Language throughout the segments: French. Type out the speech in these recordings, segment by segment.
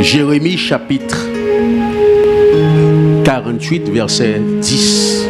Jérémie chapitre 48, verset 10.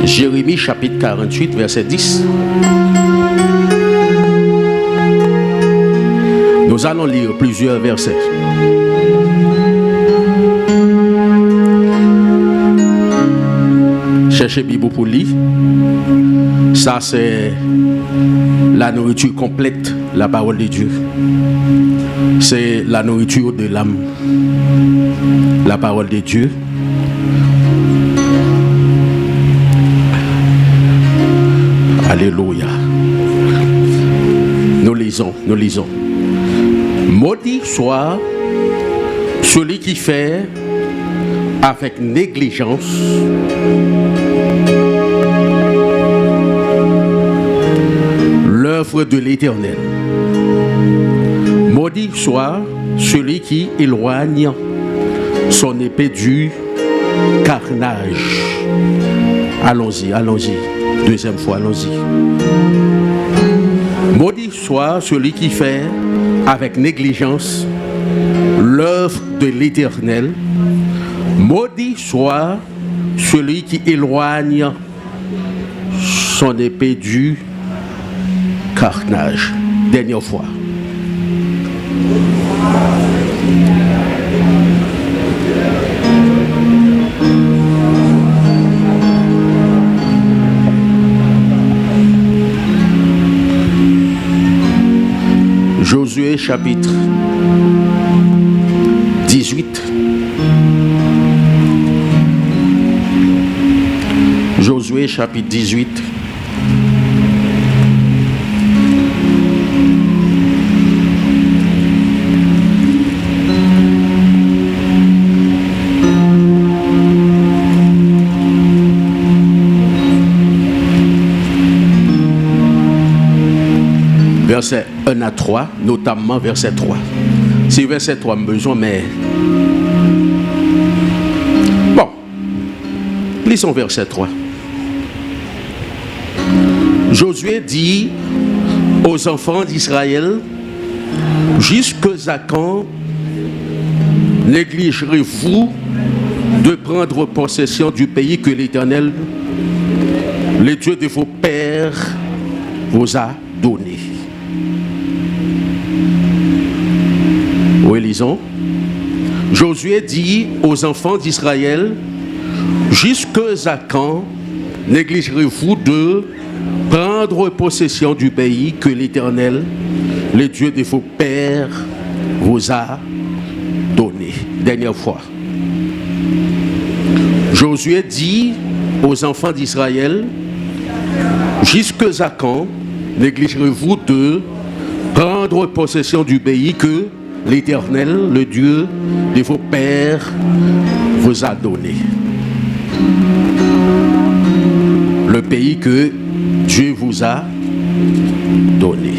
Jérémie chapitre 48, verset 10. Nous allons lire plusieurs versets. Cherchez Bible pour lire. Ça, c'est la nourriture complète, la parole de Dieu. C'est la nourriture de l'âme. La parole de Dieu. Alléluia. Nous lisons. Maudit soit celui qui fait avec négligence l'œuvre de l'Éternel. Maudit soit celui qui éloigne son épée du carnage. Allons-y. Deuxième fois, allons-y. Maudit soit celui qui fait avec négligence l'œuvre de l'Éternel. Maudit soit celui qui éloigne son épée du carnage. Dernière fois. Josué chapitre 18. Josué chapitre 18. Verset 1 à 3, notamment verset 3. C'est verset 3, besoin, mais... Bon, lisons verset 3. Josué dit aux enfants d'Israël, jusqu'à quand négligerez-vous de prendre possession du pays que l'Éternel, le Dieu de vos pères, vous a donné? Oui, lisons. Josué dit aux enfants d'Israël, jusqu'à quand négligerez-vous de prendre possession du pays que l'Éternel, le Dieu de vos pères, vous a donné? Dernière fois. Josué dit aux enfants d'Israël, jusqu'à quand négligerez-vous de prendre possession du pays que l'Éternel, le Dieu de vos pères, vous a donné? Le pays que Dieu vous a donné.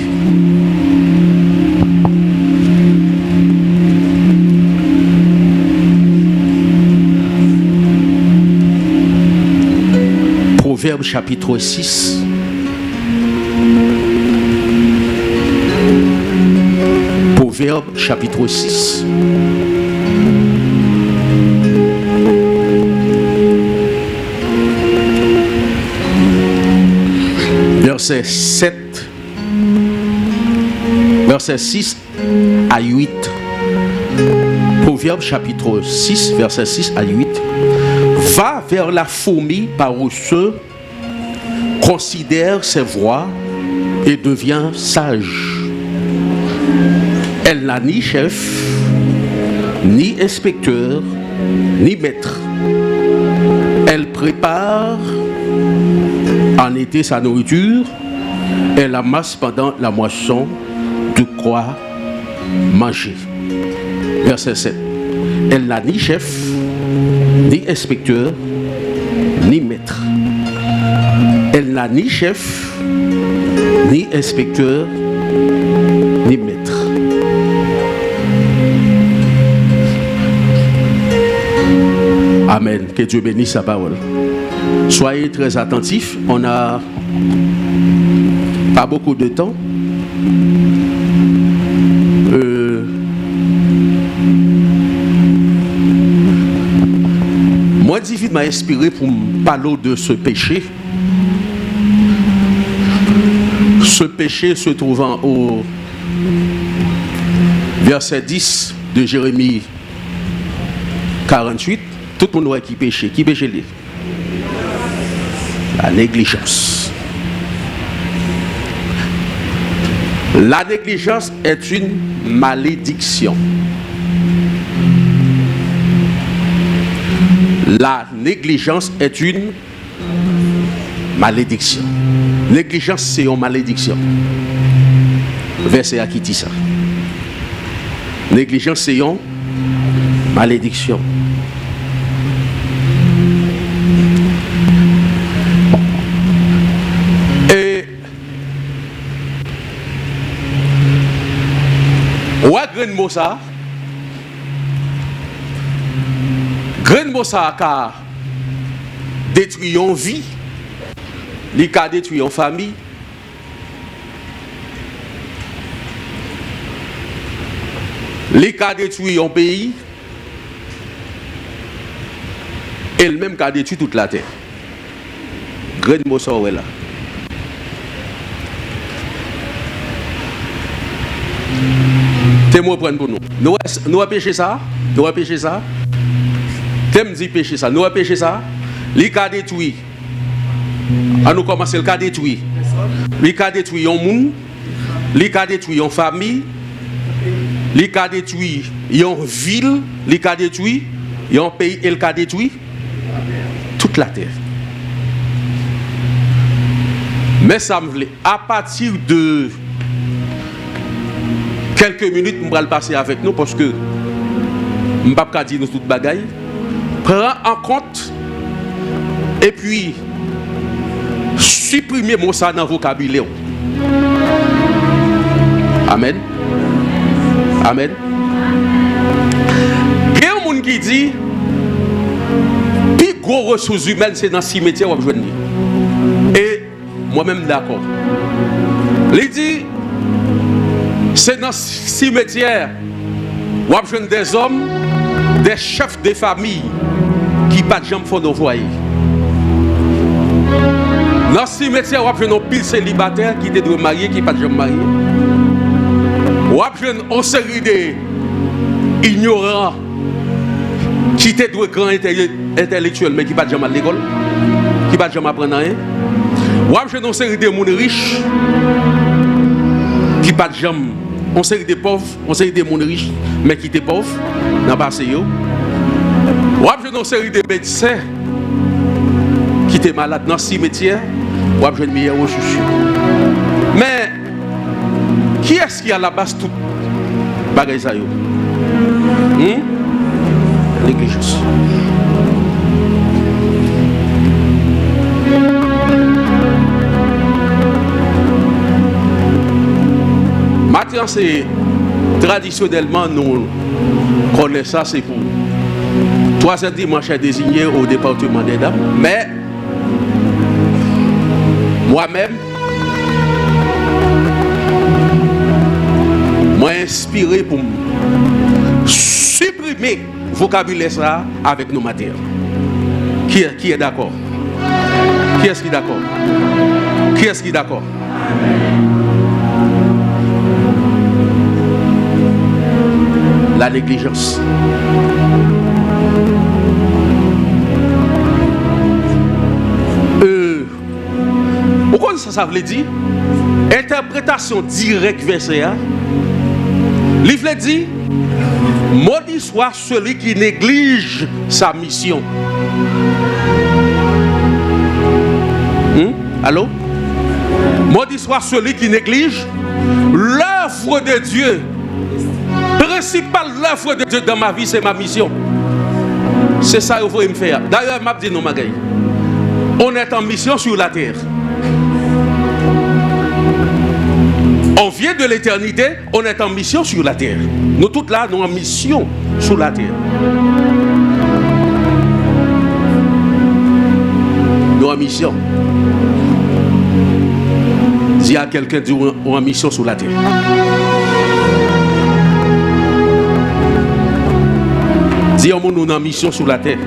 Proverbe chapitre 6. Proverbe chapitre 6. Verset 7. Verset 6 à 8. Proverbe chapitre 6, verset 6 à 8. Va vers la fourmi paresseux, considère ses voies et devient sage. Elle n'a ni chef, ni inspecteur, ni maître. Elle prépare en été sa nourriture. Elle amasse pendant la moisson de quoi manger. Verset 7. Elle n'a ni chef, ni inspecteur, ni maître. Elle n'a ni chef, ni inspecteur, ni maître. Amen. Que Dieu bénisse sa parole. Soyez très attentifs. On n'a pas beaucoup de temps. Moi, David m'a inspiré pour me parler de ce péché. Ce péché se trouvant au verset 10 de Jérémie 48. Tout le monde voit qui péché. Qui péché? La négligence. La négligence est une malédiction. La négligence est une malédiction. Négligence, c'est une malédiction. Verset à qui dit ça? Négligence, c'est une malédiction. Et Grain Mossa, Grain Mossa a détruit une vie, il a détruit une famille, il a détruit un pays, et le même a détruit toute la terre. Grain Mossa est là. Témoin prendre pour nous. Nous avons péché ça. Nous avons péché ça. Thème dit péché ça. Nous avons péché ça. Les cas détruits. À nous commencer le cas détruit. Les cas détruits en monde. Les cas détruits en famille. Les cas détruits en ville. Les cas détruits en pays. Et le cas détruit toute la terre. Mais ça me voulait à partir de quelques minutes, je vais le passer avec nous parce que je ne peux pas dire nous toute bagaille. Prends en compte et puis supprimer mon ça dans le vocabulaire. Amen. Amen. Il y a un monde qui dit plus gros ressources humaines c'est dans le cimetière. Et moi-même d'accord. Il dit c'est dans le cimetière où on a des hommes, des chefs de famille qui ne jamais font nos foyers. Dans le cimetière où on a des pile célibataires qui étaient mariés, qui ne sont jamais mariés. Où on a une série d'ignorants qui étaient grands intellectuels mais qui ne sont jamais à l'école, qui ne sont jamais apprendre rien. Où on a une série de gens riches qui ne sont jamais. On série des pauvres, on série des gens riches, mais qui étaient pauvres, dans le passé. Ou après une série de médecins qui étaient malades dans le cimetière, ou après une meilleure ressource. Mais qui est-ce qui a à la base tout bagage ça? Négligence. Maintenant, c'est traditionnellement, nous connaissons ça, c'est pour 3 dimanches désignés au département des dames. Mais moi-même, moi inspiré pour supprimer le vocabulaire ça avec nos matières. Qui est d'accord? Qui est-ce qui est d'accord? Qui est-ce qui est d'accord? La négligence. Pourquoi ça veut dire? Interprétation directe verset A. Il veut dire maudit soit celui qui néglige sa mission. Allô? Maudit soit celui qui néglige l'œuvre de Dieu. Principale l'œuvre de Dieu dans ma vie, c'est ma mission. C'est ça qu'il faut me faire. D'ailleurs, je dis non, on est en mission sur la terre. On vient de l'éternité, on est en mission sur la terre. Nous toutes là, nous en mission sur la terre. Nous en mission. Dis à quelqu'un qui est en mission sur la terre. Dis à nous en mission sur la terre.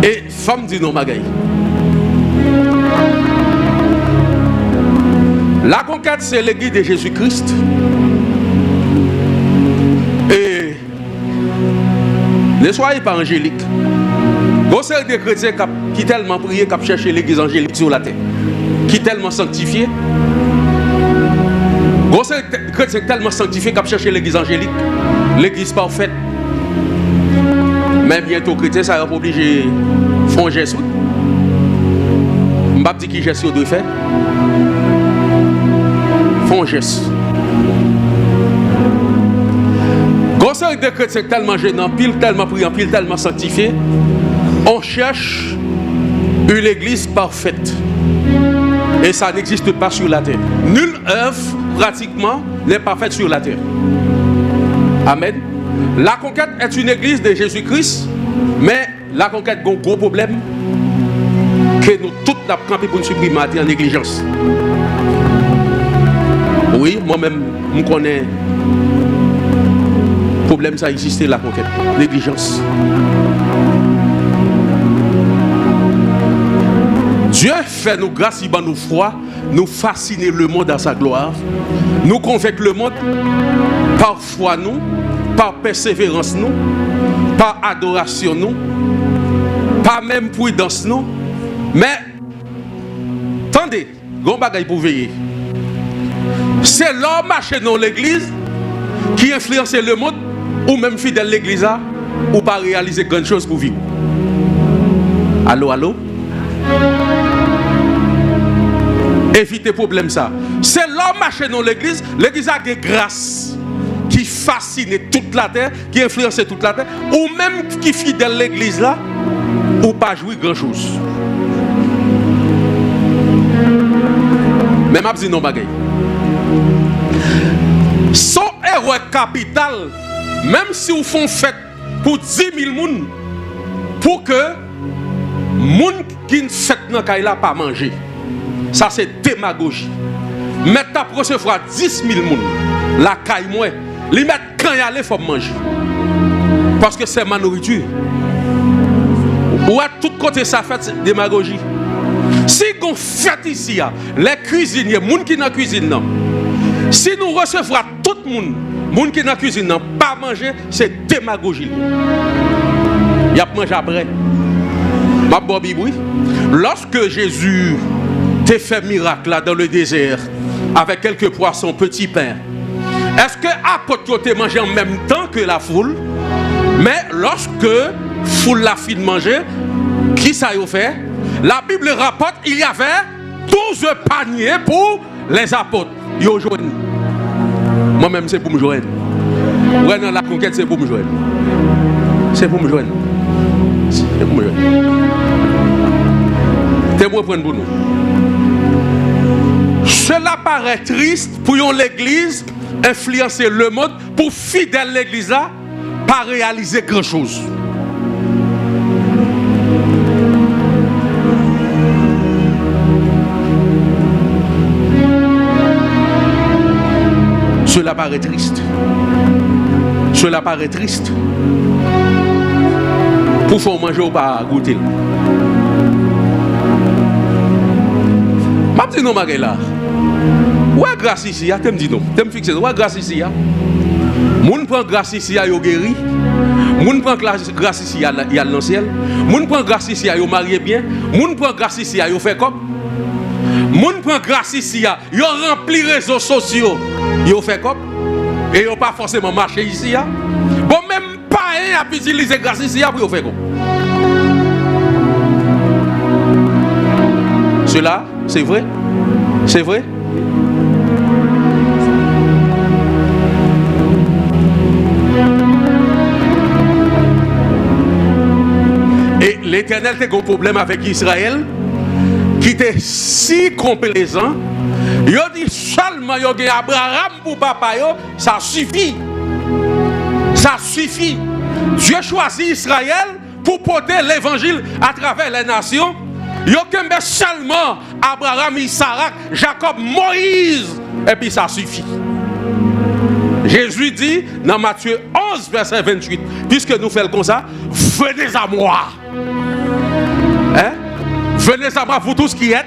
Et femme dit non, Magaï. La conquête, c'est l'église de Jésus-Christ. Et ne soyez pas angélique. Vous savez des chrétiens qui tellement prié, qui cherché l'église angélique sur la terre, qui tellement sanctifié. Vous savez des chrétiens tellement sanctifiés, qui cherché l'église angélique, l'église parfaite. Mais bientôt, chrétien, ça va obliger de faire un geste. Je ne sais pas qui geste doit faire. Font un geste. Conseil de chrétiens tellement gênant, pile, tellement priant, pile, tellement sanctifié, on cherche une église parfaite. Et ça n'existe pas sur la terre. Nulle œuvre, pratiquement, n'est parfaite sur la terre. Amen. La conquête est une église de Jésus-Christ, mais la conquête a un gros problème que nous toutes avons campé pour nous supprimer en négligence. Oui, moi-même, je connais le problème, ça existe, la conquête, négligence. Dieu fait nous grâce, il nous foi, nous fasciner le monde à sa gloire, nous convaincre le monde par foi nous, par persévérance nous, par adoration nous, par même prudence nous, mais attendez, grand bagaille pour veiller. C'est l'homme marché dans l'église qui influence le monde, ou même fidèle l'église, ou pas réaliser grand chose pour vivre. Allô, allô? Évitez problème ça. C'est l'homme marché dans l'église a des grâces qui fascine toute la terre, qui influence toute la terre, ou même qui fidèle l'église là, ou pas jouer grand chose. Mais je dis non bagaille. Son héros capital, même si vous font fête pour 10 000 personnes, pour que les gens qui ne fête pas pas manger, ça c'est démagogie. Mais tu as recevoir 10 000 personnes, la caille moins, les mettre quand il y a il faut manger. Parce que c'est ma nourriture. Ou à tout côté ça fait démagogie. Si on fait ici, les cuisiniers, les gens qui sont dans la cuisine, si nous recevons tout le monde, les gens qui sont dans la cuisine, pas manger, c'est démagogie. Il y a manger après. Ma Bobby, oui. Lorsque Jésus t'a fait miracle là dans le désert, avec quelques poissons, petits pains, est-ce que l'apôtre t'a mangé en même temps que la foule? Mais lorsque la foule l'a fini de manger, qui ça y a fait? La Bible rapporte qu'il y avait 12 paniers pour les apôtres. Yo joindre. Moi-même, c'est pour me joindre. Ouais, dans la conquête, c'est pour me joindre. C'est pour me joindre. C'est pour me joindre. C'est pour prendre pour nous. Cela paraît triste pour l'église influencer le monde pour fidèle l'église là, pas réaliser grand chose. Cela paraît triste. Cela paraît triste. Pour faire manger ou pas goûter. Je dis non, Marie là. Ouais, grâce ici, tu me dis non. Tu me fixes. Ouais, grâce ici. Moun prend grâce ici, il a guéri. Moun prend grâce ici, il a dans le ciel. Moun prend grâce ici, il a marié bien. Moun prend grâce ici, il a fait comme. Moun prend grâce ici, il a rempli les réseaux sociaux. Il a fait comme. Et il n'a pas forcément marché ici. Bon, même pas un a utilisé grâce ici, après il fait comme. Cela, c'est vrai? C'est vrai? l'Éternel a un problème avec Israël qui était si complaisant. Il a dit seulement il y a Abraham pour papa, ça suffit. Ça suffit. Dieu choisit Israël pour porter l'évangile à travers les nations. Il y a seulement Abraham, Isaac, Jacob, Moïse. Et puis ça suffit. Jésus dit dans Matthieu 11, verset 28, puisque nous faisons comme ça, venez à moi. Hein? Venez à moi, vous tous qui êtes.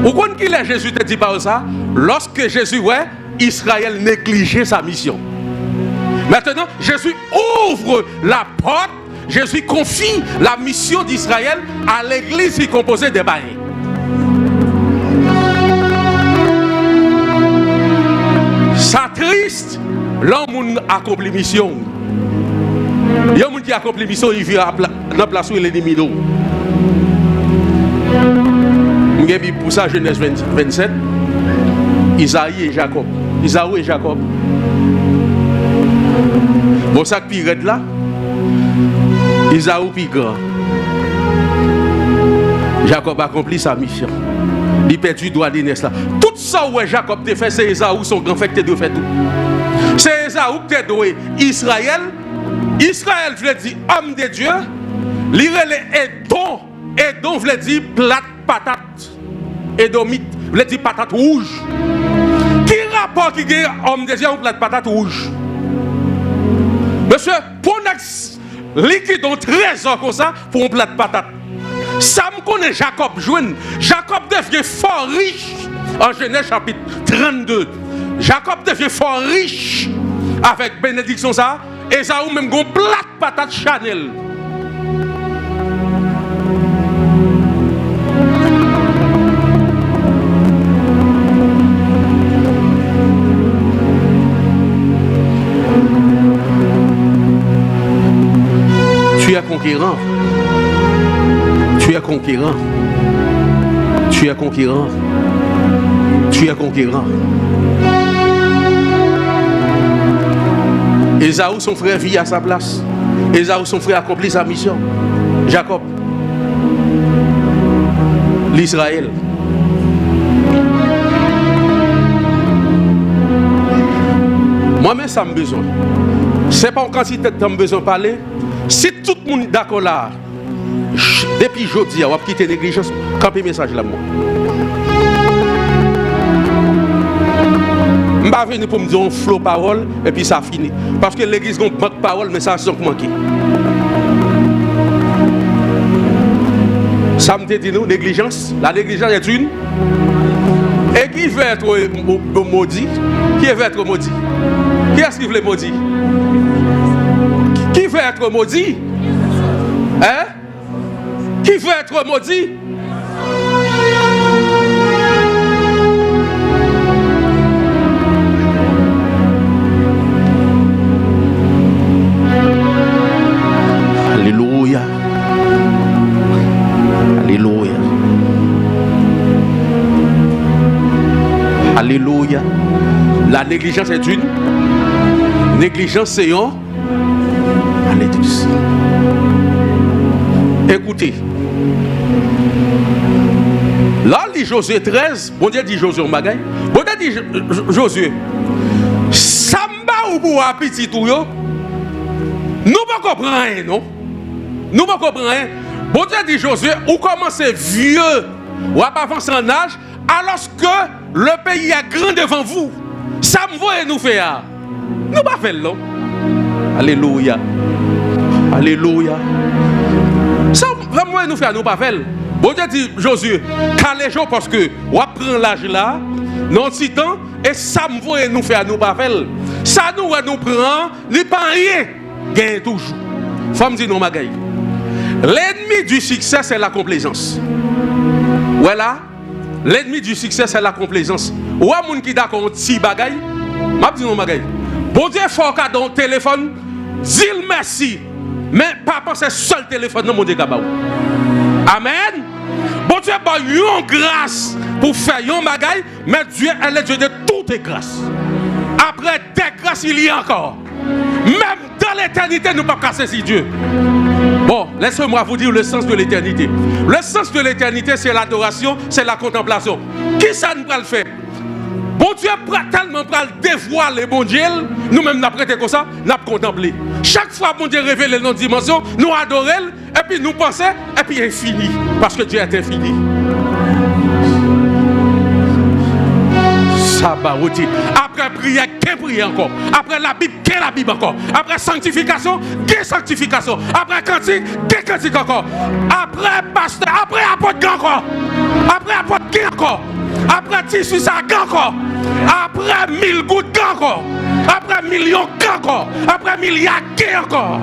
Vous comprenez qui est Jésus te dit par ça? Lorsque Jésus, ouais, Israël négligeait sa mission. Maintenant, Jésus ouvre la porte, Jésus confie la mission d'Israël à l'église qui est composée des bains. Ça triste, l'homme a accompli mission. Il y a un monde qui a accompli mission, il vit dans la place où il est ennemi. Je pour ça, Genèse 27, Isaïe et Jacob. Isaïe et Jacob. Bon, ça qui est là, Isaïe est grand. Jacob a accompli sa mission. Il perdu droit d'aînesse là. Tout ça où Jacob te fait, c'est Esaü son grand frère qui te fait tout. C'est Esaü qui te doué Israël. Israël veut dire homme de Dieu. L'Irélé Edom. Edom veut dire plate patate. Edomite veut dire patate rouge. Qui rapport qui est homme de Dieu ou plate patate rouge? Monsieur, pour un liquide en trésor comme ça, pour un plate patate. Ça me connaît Jacob joine. Jacob devient fort riche en Genèse chapitre 32. Jacob devient fort riche avec bénédiction ça. Esaü même gon plate patate Chanel. Tu es conquérant. Tu es conquérant. Tu es conquérant. Tu es conquérant. Esaü, son frère, vit à sa place. Esaü, son frère, accomplit sa mission. Jacob, l'Israël. Moi-même, ça me besoin. Ce n'est pas en quantité de temps besoin de parler. Si tout le monde est d'accord là, depuis aujourd'hui, on va quitter la négligence. Campez le message là, moi. Je ne vais pas venir pour me dire un flot parole et puis ça finit. Parce que l'église a un manque de parole, mais ça a manqué. Ça me dit nous, négligence. La négligence est une. Et qui veut être maudit? Qui veut être maudit? Qui est-ce qui veut maudit? Qui veut être maudit? Hein? Qui veut être maudit? Alléluia. Alléluia. Alléluia. La négligence est une. Négligence c'est un. Allez tous. Écoutez. Là, il dit Josué 13. Bon Dieu dit Josué Magaï. Bon Dieu dit Josué. Samba ou pour petit tout yo. Nous ne comprenons rien, non? Nous ne comprenons rien. Bon Dieu dit Josué, ou commencez vieux, ou à avancer en âge, alors que le pays est grand devant vous. Ça me voit nous faire. Nous ne pas faire là. Alléluia. Alléluia. Ça me voit nous faire, nous pas faire. Bon Dieu dit Josué, calez-vous parce que on prend l'âge là, non si temps, et ça me voit nous faire, nous pas faire. Ça nous prend, n'est pas rien. Gagne toujours. Faut me dire non, Magaï. L'ennemi du succès, c'est la complaisance. Voilà. L'ennemi du succès, c'est la complaisance. Ou à moun qui d'accord un petit bagaille, m'a dit non, Magaï. Bon Dieu, faut qu'à dans téléphone, dis merci. Mais pas penser seul téléphone dans mon dégabaou. Amen. Bon Dieu, bah, yon grâce pour faire yon bagaille, mais Dieu, elle est Dieu de toutes les grâces. Après des grâces, il y a encore. Même Dans l'éternité, nous ne pouvons pas saisir Dieu. Bon, laissez-moi vous dire le sens de l'éternité. Le sens de l'éternité, c'est l'adoration, c'est la contemplation. Qui ça nous va le faire? Bon Dieu tellement pour dévoiler bon Dieu, nous-mêmes nous prêté comme ça, nous contemplé. Chaque fois bon Dieu révèle notre dimension, nous adorons et puis nous pensons et puis infini parce que Dieu est infini. Ça va aussi. Après prière, qu'est prière encore? Après la Bible, qu'est la Bible encore? Après sanctification, qu'est sanctification? Après cantique, qu'est cantique encore? Après pasteur, après apôtre encore? Après apôtre encore? Après tissu ça encore, après 1000 gouttes encore, après millions encore, après milliards encore.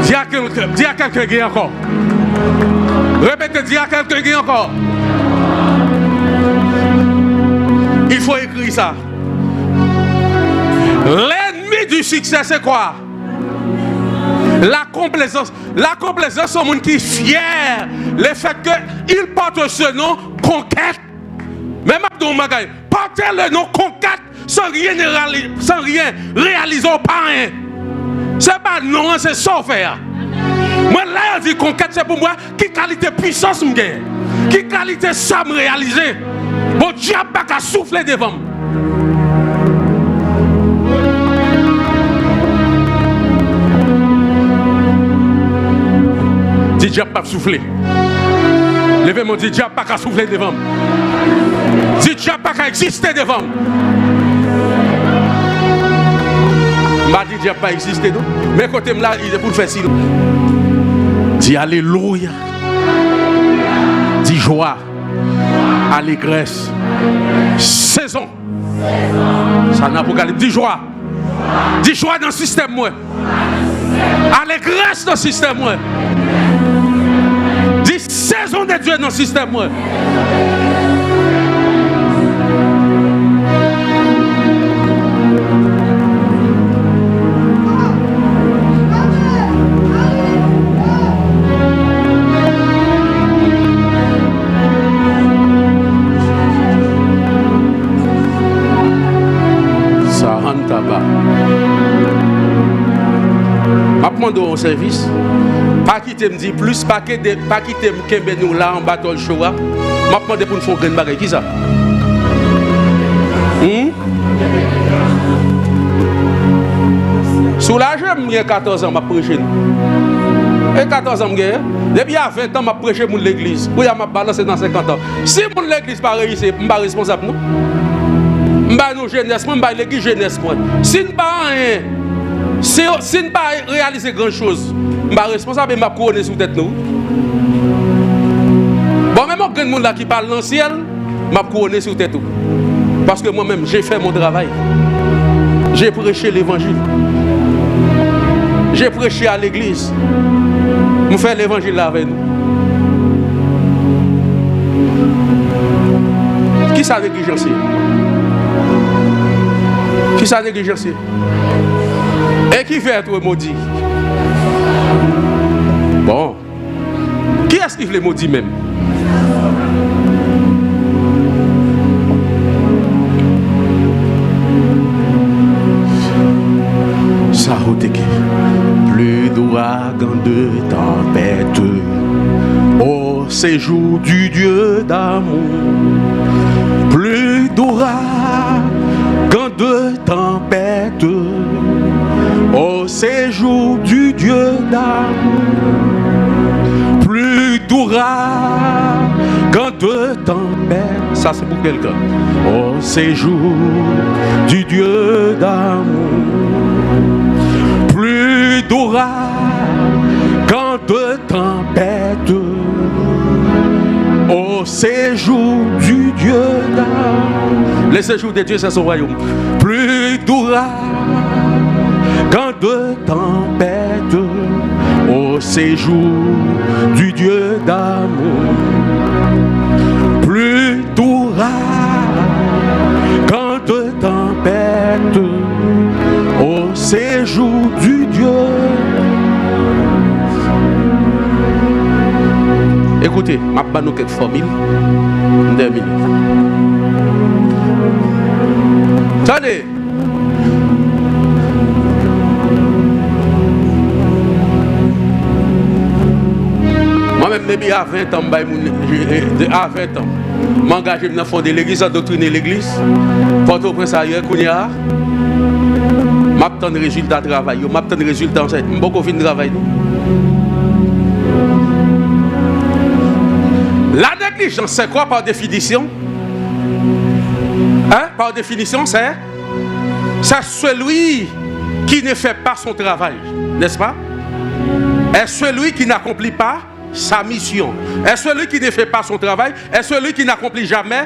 Dis à quelqu'un encore. Répétez, dis à quelqu'un encore. Il faut écrire ça. L'ennemi du succès, c'est quoi? La complaisance. La complaisance, c'est un monde qui est fier. Le fait qu'il porte ce nom, conquête. Même Abdou Magaï, porter le nom conquête sans rien réaliser au pain. C'est pas non, c'est sauveur. Moi, là, je dis conquête, c'est pour moi qui qualité puissance me gagne. Qui qualité ça me réaliser. Bon diable pas qu'à souffler devant moi. Dis diable pas souffler. Levez-moi, dis diable pas qu'à souffler devant moi. Dis diable pas qu'à exister devant moi. M'a dit diable pas exister non. Mais côté là, il est pour le faire sinon. Dis alléluia. Dis joie. Allégresse. Saison. Ça n'a pas dit joie. Dis joie dans le système moi. Allégresse dans le système moi. Dis saison de Dieu dans le système moi. Ça rentre là-bas. Au service, pas quitter me dire plus, pas quitter me nous là en bateau le choix. M'a demandé pour nous faire une bagarre qui ça? Soulagé, j'ai 14 ans, m'a prêché. Et 14 ans, depuis à 20 ans, m'a prêché pour l'église. Pour m'a balancé dans 50 ans. Si mon l'église pas réussi, je suis pas responsable non. Je suis nous jeunesse, je suis l'église jeunesse. Si nous pas rien. Si nous ne pas réaliser grand chose, je suis responsable et je suis couronné sous tête nous. Bon, même quand monde là qui parle dans le ciel, je suis couronné sous tête nous. Parce que moi-même, j'ai fait mon travail. J'ai prêché l'évangile. J'ai prêché à l'église. Je fais l'évangile là avec nous. Qui ça négligence? Qui ça négligence? Et qui fait être maudit? Bon. Qui est-ce qui fait les maudits même? Ça route plus d'ouragan de tempête au séjour du Dieu d'amour. Plus d'ouragan de tempête au séjour du Dieu d'amour, plus d'ouragan de tempête, ça c'est pour quelqu'un, au séjour du Dieu d'amour, plus d'ouragan de tempête, au séjour du Dieu d'amour. Le séjour de Dieu c'est son royaume. Plus d'ouragan de tempête au séjour du Dieu d'amour. Plus d'ouragan de tempête au séjour du Dieu. Écoutez, je vais vous donner quelques formules. 2 minutes. Tenez. moi-même, depuis à 20 ans, à 20 ans, m'engager dans fonder l'église, à doctriner l'église. Port-au-Prince ailleurs, Kounia. M'attends le résultat de travail. M'attends le résultat de travail. Beaucoup fin de travail. La négligence, c'est quoi par définition? Hein? Par définition, c'est celui qui ne fait pas son travail, n'est-ce pas? Est celui qui n'accomplit pas sa mission. Est celui qui ne fait pas son travail. Est celui qui n'accomplit jamais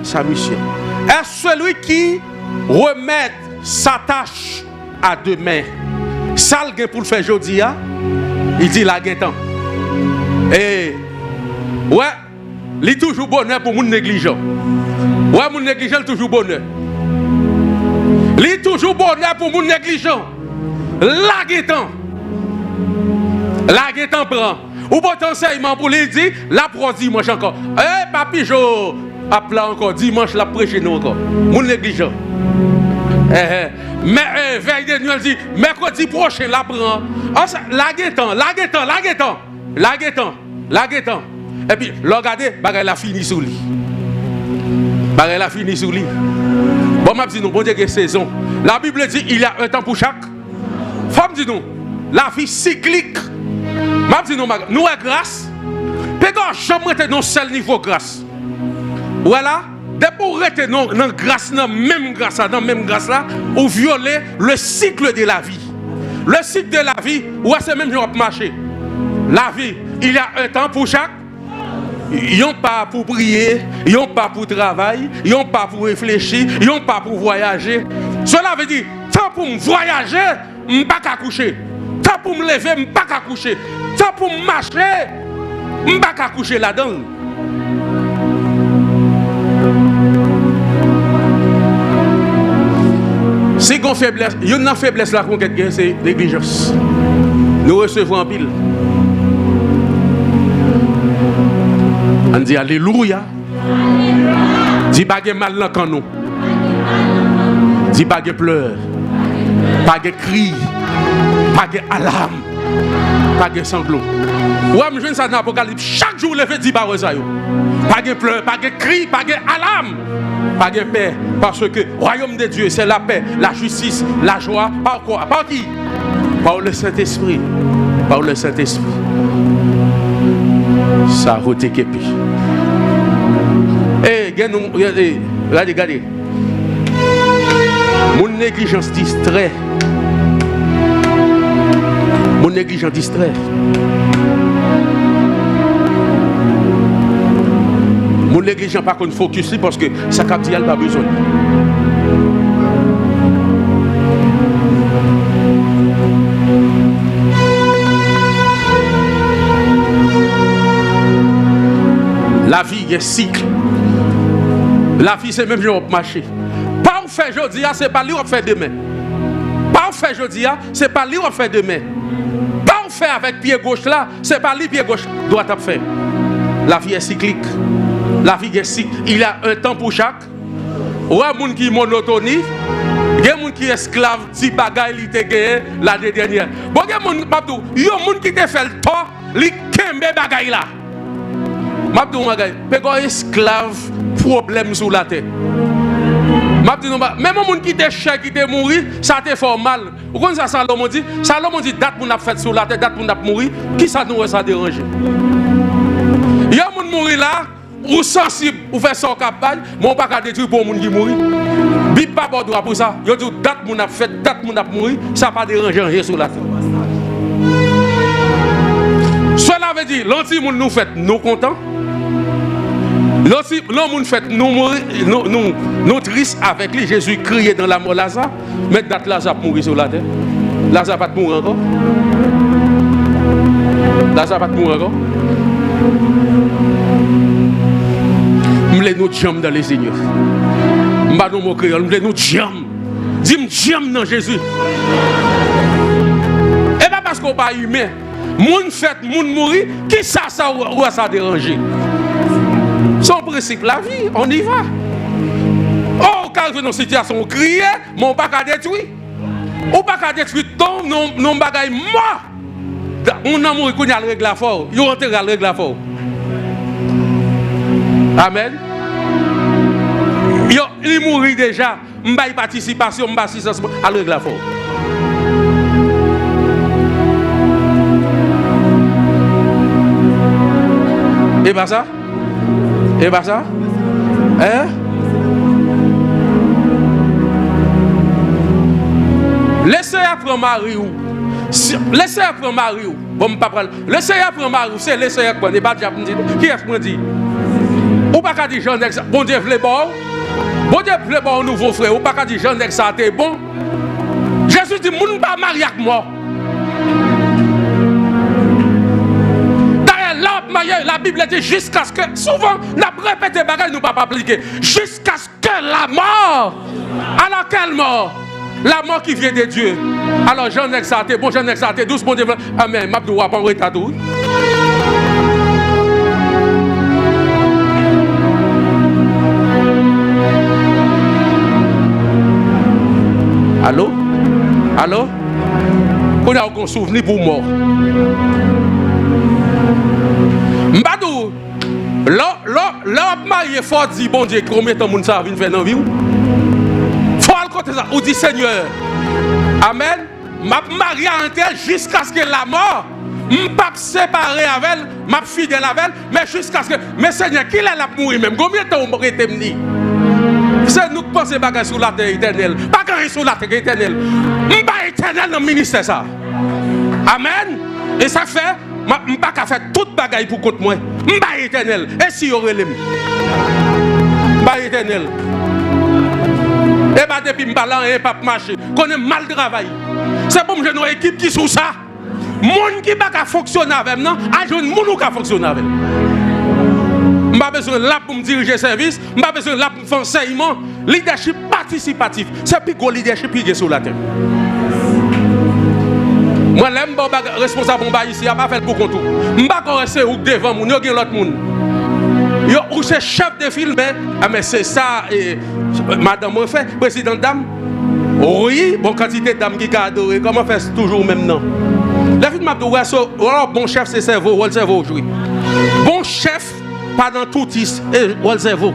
sa mission. Est celui qui remet sa tâche à demain. Ça le gain pour le faire aujourd'hui, il dit la gain temps. Et ouais, il est toujours bonheur pour mon négligent. Ouais, mon négligent toujours bonheur. Il est toujours bonheur pour mon négligent. La gain temps. La gain temps prend. Ou bon enseignement pour lui dire, la pro dimanche encore. Eh, papi, je appelle encore dimanche, la prêcher nous encore. Mon négligent. Mais veille de nuit, elle dit, mercredi prochain, la prend. La guettant. Et puis, regardez, bagay la fini sous lui. Bon, m'a dit nous, bon Dieu, que saison. La Bible dit, il y a un temps pour chaque. Femme dit nous, la vie cyclique. M'a dit nous, nous avons grâce. Pégon, jamais non seul niveau grâce. Voilà. Dès pour rester dans grâce, dans même grâce là, ou violer le cycle de la vie. Le cycle de la vie, où c'est même genre marcher. La vie, il y a un temps pour chaque. Ils n'ont pas pour prier, ils n'ont pas pour travailler, ils n'ont pas pour réfléchir, ils n'ont pas pour voyager. Cela veut dire, temps pour me voyager, je ne peux pas coucher. Temps pour me lever, je ne peux pas coucher. Temps pour me marcher, je ne peux pas coucher là-dedans. Si on faiblesse, il y a une faiblesse là qu'on a, c'est négligence. Nous recevons en pile. On dit alléluia. Dis pas de mal dans nous. Dis pas de pleurs. Pas de cris. Pas de alarme. Pas de sanglots. Ouais, je viens ça dans l'Apocalypse. Chaque jour, le fait dit pas ça. Pas de pleurs, pas de cris, pas de alarme. Pas de paix. Parce que le royaume de Dieu, c'est la paix, la justice, la joie. Par quoi? Par qui? Par le Saint-Esprit. Par le Saint-Esprit. Ça a été képi. Regardez. Mon négligence distrait. Mon négligence distrait. Mon négligence pas qu'on focus parce que ça capte pas besoin. La vie est cycle. La vie c'est même genre marcher. Pas on fait aujourd'hui, c'est pas lui on fait demain. Pas on fait aujourd'hui, c'est pas lui on fait demain. Pas on fait avec pied gauche là, c'est pas lui pied gauche doit faire. La vie est cyclique. La vie est cycle. Il y a un temps pour chaque. Ou un monde qui est monotonie. Il y a un monde qui est esclave, si bagaille il te gagné l'année dernière. Bon, il y a un monde qui te fait le temps, il kembe bagaille là. Mabdou Magay, pégo esclave, problème sur la tête. Mabdou Magay, même un monde qui te cher, qui te mourir, ça te fait mal. Vous connaissez ça, Salomon dit, date pour nous faire sur la tête, date pour nous mourir, qui ça nous a dérangé? Il y a un monde mourir là, ou sensible, ou fait son campagne, mais on ne peut pas détruire pour un monde qui mourit. Bip pas pour droit pour ça. Il dit, date pour nous fait, date pour nous mourir, ça ne va pas déranger rien sur la tête. Cela veut dire, l'anti-monde nous fait, nous contents. L'homme fait nous tristes avec lui. Jésus criait dans la mort Lazare. Mais date Lazare mourir sur la terre. Lazare va mourir encore. Lazare va mourir encore. M'le nous jam dans les seigneurs. M'ba nous créole, m'le nous jam. Dis-moi jam dans Jésus. Et pas parce qu'on pas humain. Moun fait, moun mourir, qui ça déranger? Son principe, la vie, on y va. Oh, quand nous sommes dans une situation, on crie, mais on ne peut pas détruire. On ne peut pas détruire ton, non bagaille mort. On a mouru qu'on a le règle à fort. Il rentre à le règle à fort. Amen. Il mourit déjà. M'baille participation, m'baille assistance à le règle à fort. Et pas ça? Et pas ça? Hein? Laissez apprendre Marie. Laissez apprendre Marie. Bon, papa. Laissez apprendre Marie. C'est laissez apprendre. Et pas déjà me dire. Qui est-ce qu'on dit? Ou pas qu'à dire Jean Nex. Bon Dieu, le bon. Bon Dieu, le bon nouveau frère. Ou pas qu'à dire Jean Nex, ça t'es bon. Jésus dit, moun pas marié avec moi. La Bible dit jusqu'à ce que, souvent, nous répétons des bagages, nous ne pouvons pas appliquer. Jusqu'à ce que la mort. Alors, quelle mort? La mort qui vient de Dieu. Alors, j'en ai exalté, bon, j'en ai exalté, douce, bon Dieu. Amen. Je ne vais pas en retard. Allô? Allô? On a aucun souvenir pour mort. Mbadou, l'homme marié fort dit, bon Dieu, combien de temps moun ça vient faire dans la vie? Faut le côté ça, ou dit Seigneur, Amen, m'a marié en terre jusqu'à ce que la mort, m'pas séparé avec elle, m'a fidèle avec elle, mais jusqu'à ce que, mais Seigneur, qui l'a mourir même? Combien de temps on m'aurait été mni? C'est nous qui pensons bagages sur la terre éternelle, pas carré sur la terre éternelle. M'pas éternel dans le ministère ça. Amen. Et ça fait, je ne peux pas faire toute bagaille pour contre moi. Je ne suis pas éternel. Et si vous relève? Je ne suis pas éternel. Et bien depuis que je ne pas marcher, qu'on est mal travaillé. C'est pour que j'ai une équipe qui sous ça. Les gens qui ne peuvent pas fonctionner avec moi, il y a des gens qui fonctionner avec moi. Je n'ai pas besoin de là pour me diriger le service. Je n'ai pas besoin de là pour me faire enseignement. Leadership participatif. C'est plus gros leadership qui est sur la terre. Moi, je suis responsable ici, je ne pas fait pour contour. Je ne vais pas rester devant moi, je vais l'autre monde. Ou c'est chef de film, mais c'est ça, madame, moi, fait, présidente dame. Oui, bon quantité de dames qui ont adoré, comment fait toujours même non? La vie de ma bon chef, c'est cerveau, le cerveau aujourd'hui. Bon chef, pas dans tout is, et le cerveau.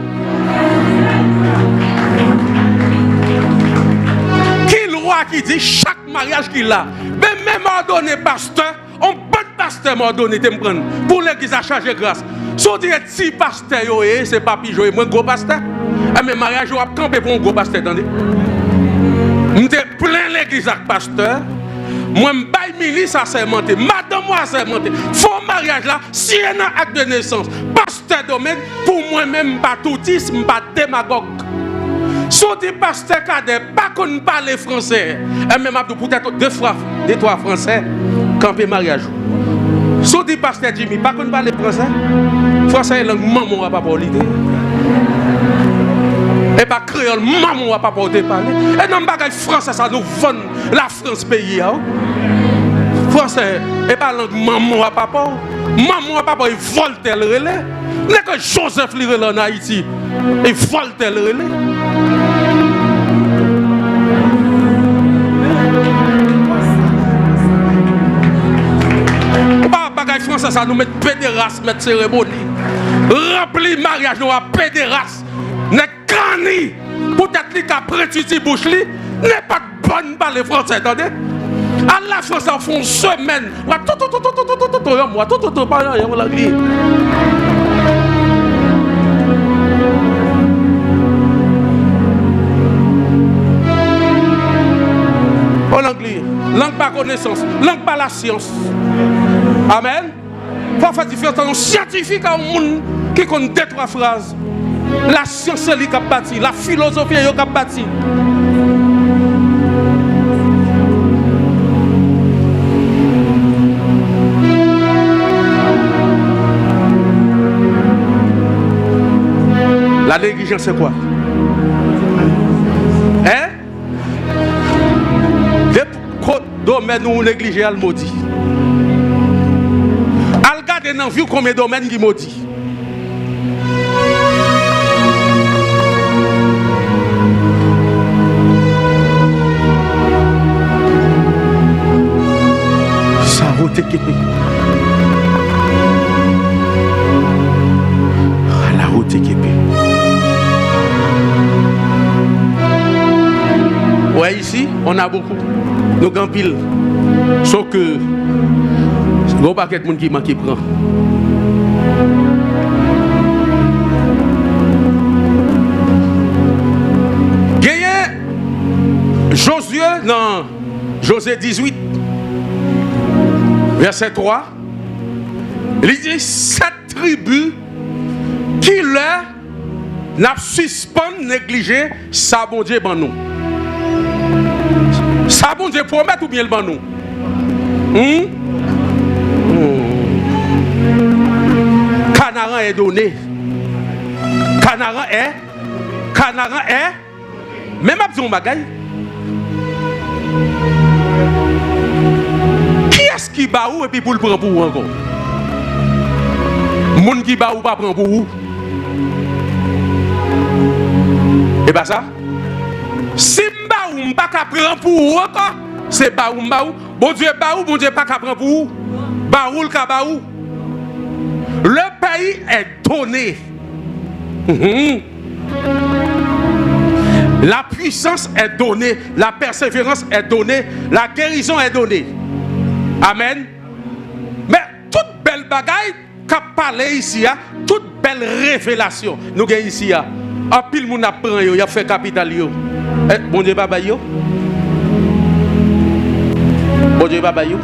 Qui loi qui dit chaque mariage qu'il a? Même ordonné pasteur, on bon pasteur m'a ordonné de me prendre pour l'église à charger grâce. Si on dit si pasteur, c'est pas pigeon, moi gros pasteur. Mais mariage, on va camper pour un gros pasteur, attendez. Je plein l'église avec pasteur. Moi, je baille milice à sermenter. Madame, moi, à sermenter. Faut mariage là, si y a un acte de naissance. Pasteur domaine, pour moi-même, pas toutisme, pas démagogue. Si on dit pasteur cadet, pas qu'on parle français. Et même peut-être deux, trois français, camper mariage. Si on dit pasteur Jimmy, pas qu'on parle français. Français est langue, maman va pas parler. Et pas créole, maman va pas parler. Et non, pas français, ça nous vend la France pays. Français, et pas langue, maman va pas parler. Maman va pas parler, il vole tel relais. N'est que Joseph Lirel en Haïti, il vole tel relais. Français, ça nous met pédérasse, mettre cérémonie. Rempli mariage, nous avons pédérasse. N'est cani. Peut-être qu'il a prêté bouche li. N'est pas de bonne balle français, attendez. À la France, en font semaine. En anglais, langue par connaissance, langue par la science. Amen. Il faut faire différence entre un scientifique et un monde qui connaît deux, trois phrases. La science, c'est lui qui a bâti. La philosophie, c'est lui qui a bâti. La négligence, c'est quoi? Hein? Des domaines où on néglige le maudit. Regardez dans la vie combien de domaines qui maudit. Ça a roté. On a beaucoup. Nous avons pile. Sauf que, il n'y a pas de monde qui prend. Josué, non, Josué 18, verset 3, il dit 7 tribus qui leur n'a suspend, négligé, ça bon Dieu ban nous. Ça bon Dieu promet ou bien le ban nous? Canaan est donné. Canaan est. Même à besoin bagaille. Qui est-ce qui bat ou et puis pour le prendre pour vous encore? Moun qui bat ou pas prend pour vous? Et bien ça? Si m'ba ou m'pa ka prend pour vous encore, c'est ba ou m'ba ou. Bon Dieu ba ou, bon Dieu pas ka prend pour vous. Ba ou le ka ba ou. Le pays est donné. La puissance est donnée, la persévérance est donnée, la guérison est donnée. Amen. Mais toute belle bagaille qu'a parlé ici, toute belle révélation, nous gagnons ici. En pile moun apprend yo, y a fait capital yo. Bon Dieu baba yo. Bon Dieu baba yo.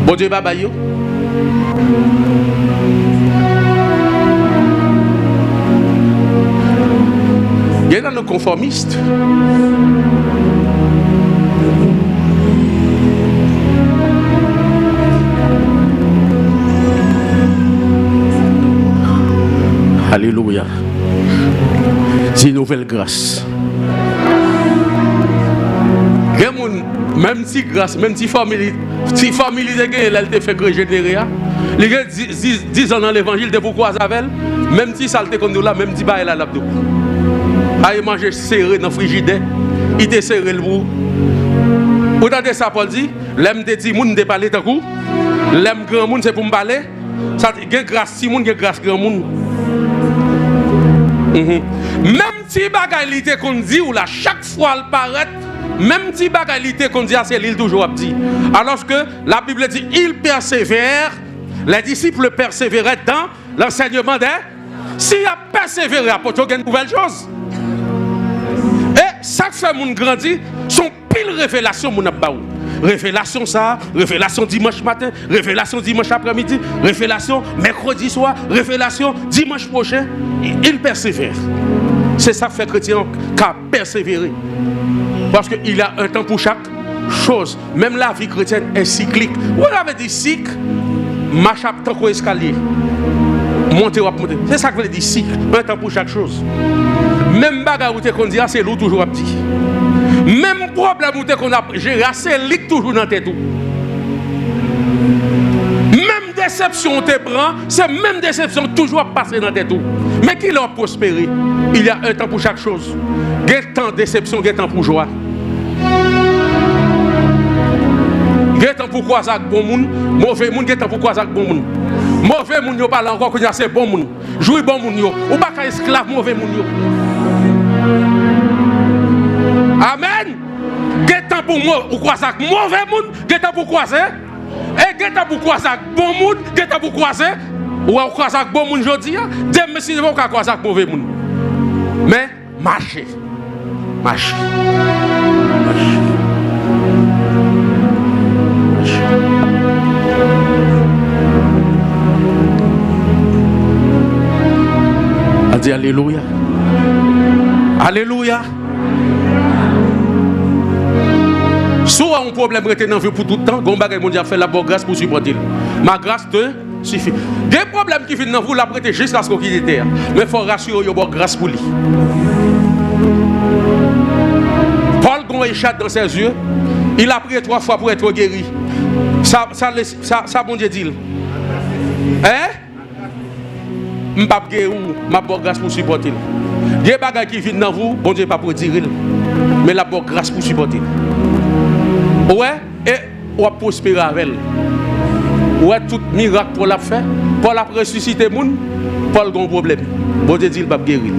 Bon Dieu baba yo. Il y a nos conformistes. Alléluia. C'est une nouvelle grâce. Même si grâce, même si famille elle te fait régénérer, les gars 10 ans dans l'évangile, de pourquoi avec même si ça te comme nous là, même si elle a l'abdo. Aïe manger serré dans le frigidaire, il te serré le bout. Autant de ça, Paul dit, l'aime de petit monde de parler d'un coup, l'aime grand monde c'est pour me parler, ça a grâce si monde, grâce grand monde. Même si bagalité qu'on dit ou là chaque fois elle paraît, même si bagalité qu'on dit c'est l'île toujours dit. Alors que la Bible dit il persévère, les disciples persévéraient dans l'enseignement des. S'il a persévéré, pour tu une nouvelle chose. Et ça fait mon grandi, son pile révélation mon abaou. Révélation ça, révélation dimanche matin, révélation dimanche après-midi, révélation mercredi soir, révélation dimanche prochain. Il persévère. C'est ça fait chrétien qui a persévéré. Parce qu'il y a un temps pour chaque chose. Même la vie chrétienne est cyclique. Vous avez dit cycle, marche à tant escalier. Monter ou monter. C'est ça que veut dire cycle. Un temps pour chaque chose. Même bagarre où qu'on dit, c'est l'eau toujours à petit. Même problème où qu'on a géré, c'est l'eau toujours dans tes tout. Même déception on te prend, c'est même déception toujours à passer dans tes tout. Mais qui l'a prospéré? Il y a un temps pour chaque chose. Il y a un temps de déception, il y a un temps pour joie. Il y a un temps pour croiser avec bon monde, mauvais monde, il y a un temps pour croiser avec bon monde. Mauvais monde, il parle encore qu'il y a c'est bon monde. Jouer bon monde, ou pas qu'un esclave mauvais monde. Amen. Il y a un temps pour moi, ou croiser avec mauvais monde, il y a un temps pour croiser. Et il y a un temps pour croiser avec bon monde, il y a un temps pour croiser. Ou à croiser avec bon monde aujourd'hui, demain si vous ne croiser avec mauvais monde. Mais marchez. Marchez. A dit alléluia. Alléluia. Si vous avez un problème dans la vie pour tout le temps, vous avez fait la bonne grâce pour supporter. Ma grâce te suffit. Des problèmes qui viennent dans vous, la prêter jusqu'à ce qu'on quitte terre. Mais il faut rassurer, il y a bonne grâce pour lui. Paul Gon échappe dans ses yeux. Il a prié 3 fois pour être guéri. Ça bon Dieu dit. Hein? Je ne peux pas guérir, je n'ai pas grâce pour supporter. Des bagages qui viennent dans vous, bon Dieu pas pour dire. Mais la bonne grâce pour supporter. Ouais, et on va prospérer avec elle. Ouais, tout miracle pour la faire, pour la ressusciter moun, pas le grand problème. Bon Dieu dit il va guérir.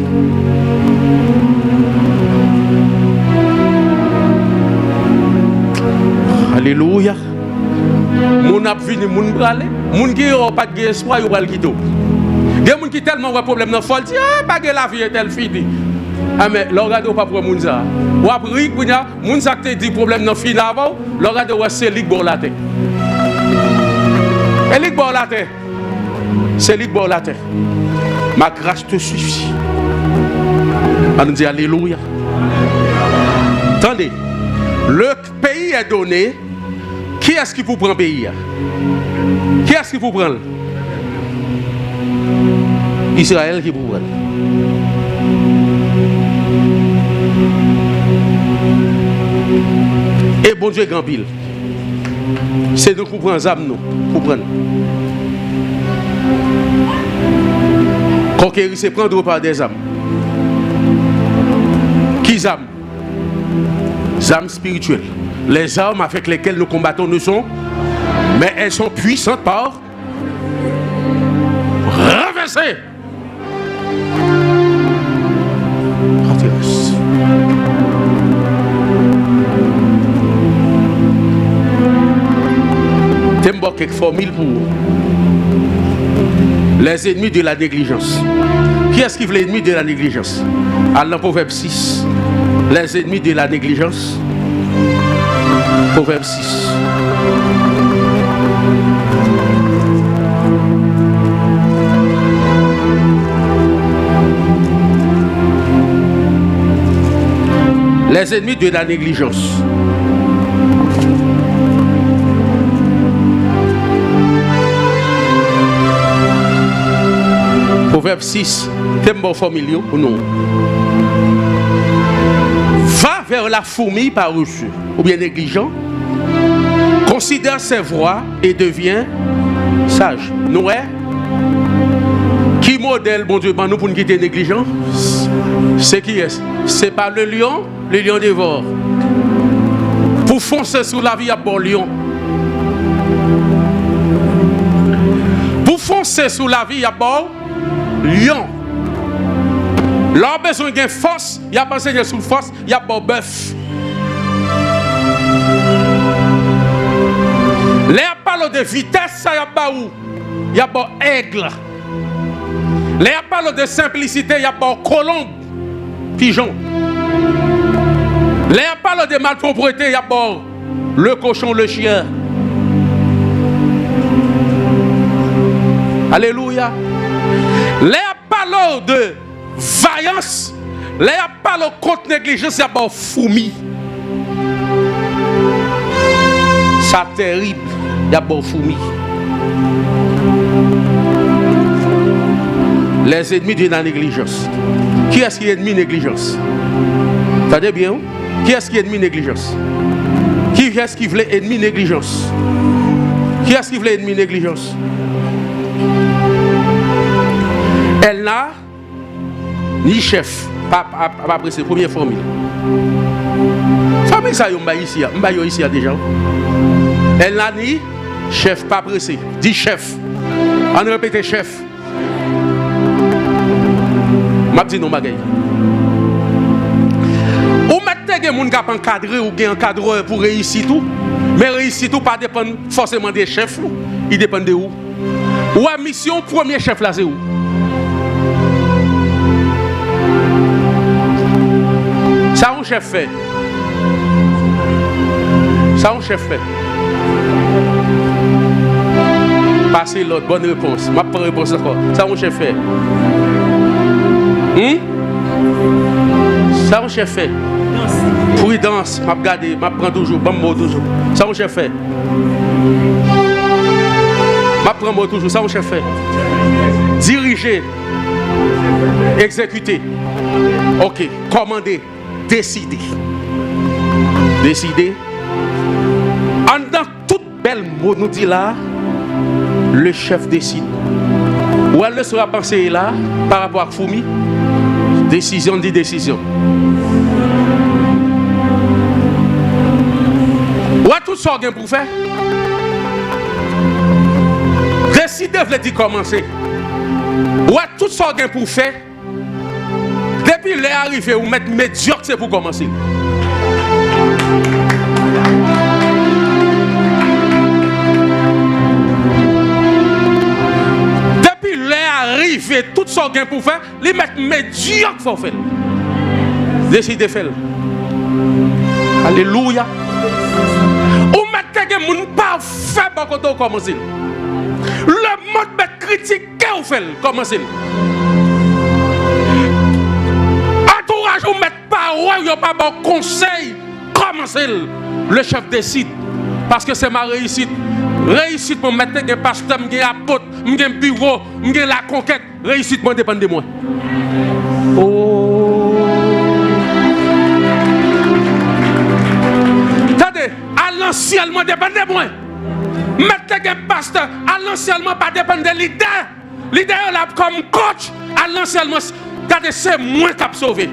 Alléluia. Moun ap vini, moun brale, moun qui n'a pas de espoir, il va le quitter. Il y a des gens qui ont tellement de problèmes dans le folle, ah, pas de la vie est elle fini. Ah, mais le regard pas pour moun ça. Ou après, moun ça te dit problème dans le fin avant, le regard c'est lui qui bon la terre. Et lui qui bon la terre. C'est lui qui bon la terre. Ma grâce te suffit. On nous dit alléluia. Attendez, le pays est donné. Qui est-ce qui vous prend le pays? Qui est-ce qui vous prend? Israël qui vous prend. Et bon Dieu grand pile. C'est nous qui prenons les âmes, nous. Pour prendre. Conquérir, c'est prendre par des âmes. Qui âmes? Âmes spirituelles. Les armes avec lesquelles nous combattons ne sont, mais elles sont puissantes par renverser. T'aimes pas quelques formules pour les ennemis de la négligence. Qui est-ce qui veut l'ennemi de la négligence? Allons Proverbe 6. Les ennemis de la négligence. Proverbe 6. Les ennemis de la négligence. Proverbe 6. Thème bon familier ou non? Va vers la fourmi paresseux ou bien négligent, considère ses voies et devient sage. Noé, qui modèle, bon Dieu, nous pour nous quitter négligent? C'est qui est-ce? C'est pas le lion dévore. Pour foncer sur la vie, il y a bon lion. Pour foncer sur la vie, il y a bon lion. Leur besoin de force, il y a pas enseigné sous force, il y a bon bœuf. Les parle de vitesse, il y a pas où? Il y a bon aigle. Les parle de simplicité, il y a bon colombe, pigeon. Les parle de malpropreté, il y a bon le cochon, le chien. Alléluia. Les parle de vaillance, les parle contre négligence, il y a bon fourmi. Ça terrible, il y a bon fourmi. Les ennemis de la négligence. Qui est-ce qui est ennemi de négligence? Attendez bien. Qui est-ce qui est ennemi de négligence? Qui est-ce qui voulait ennemi de négligence? Qui est-ce qui voulait ennemi de négligence? Elle n'a ni chef. Pas après ses premières formules. Famille ça, on va ici déjà. Elle n'a ni chef, pas pressé. Dit chef. On répète chef. Je dis non, bagaille. Ou mettez des gens qui ont encadré ou qui ont encadré pour réussir tout. Mais réussir tout pas dépend forcément des chefs. Il dépend de où. Ou la mission, premier chef là, c'est où? Ça, un chef fait. Ça, un chef fait. Passez l'autre, bonne réponse. Ma première réponse encore. Ça, un chef fait. Ça, un chef fait. Prudence, m'a regardé, m'a prend toujours, m'a mot toujours. Ça, un chef fait. M'a prend mot toujours. Ça, un chef fait. Diriger. Exécuter. Ok. Commander. Décider. Décider. En dans toute belle mot nous dit là, le chef décide. Où elle sera pensée là, par rapport à Foumi? Décision dit décision. Où a tout ça pour faire? l'idée veut dire commencer. Ouais, tout ça pour faire. Depuis les arrivés, vous mettez médiocre, c'est pour commencer. Depuis les arrivés, tout ça pour faire, les mettre médiocre, il faut faire. Décidez de faire. Alléluia. Ou mettez que mon pas fait quand on commence. Le monde met critiquer ou fait commencer. Entourage ou met pas ouais, ou pas bon conseil, commencer. Le chef décide parce que c'est ma réussite. Réussite pour mettre que pasteur, m'gen apôtre, m'gen bureau, m'gen la conquête. Réussite moi dépend de moi. Oh. Attendez, à l'anciennement dépend de moi. Mettre que pasteur, à l'anciennement pas dépend de leader. Leader là comme coach, à l'anciennement, attendez, c'est moi qui a sauvé.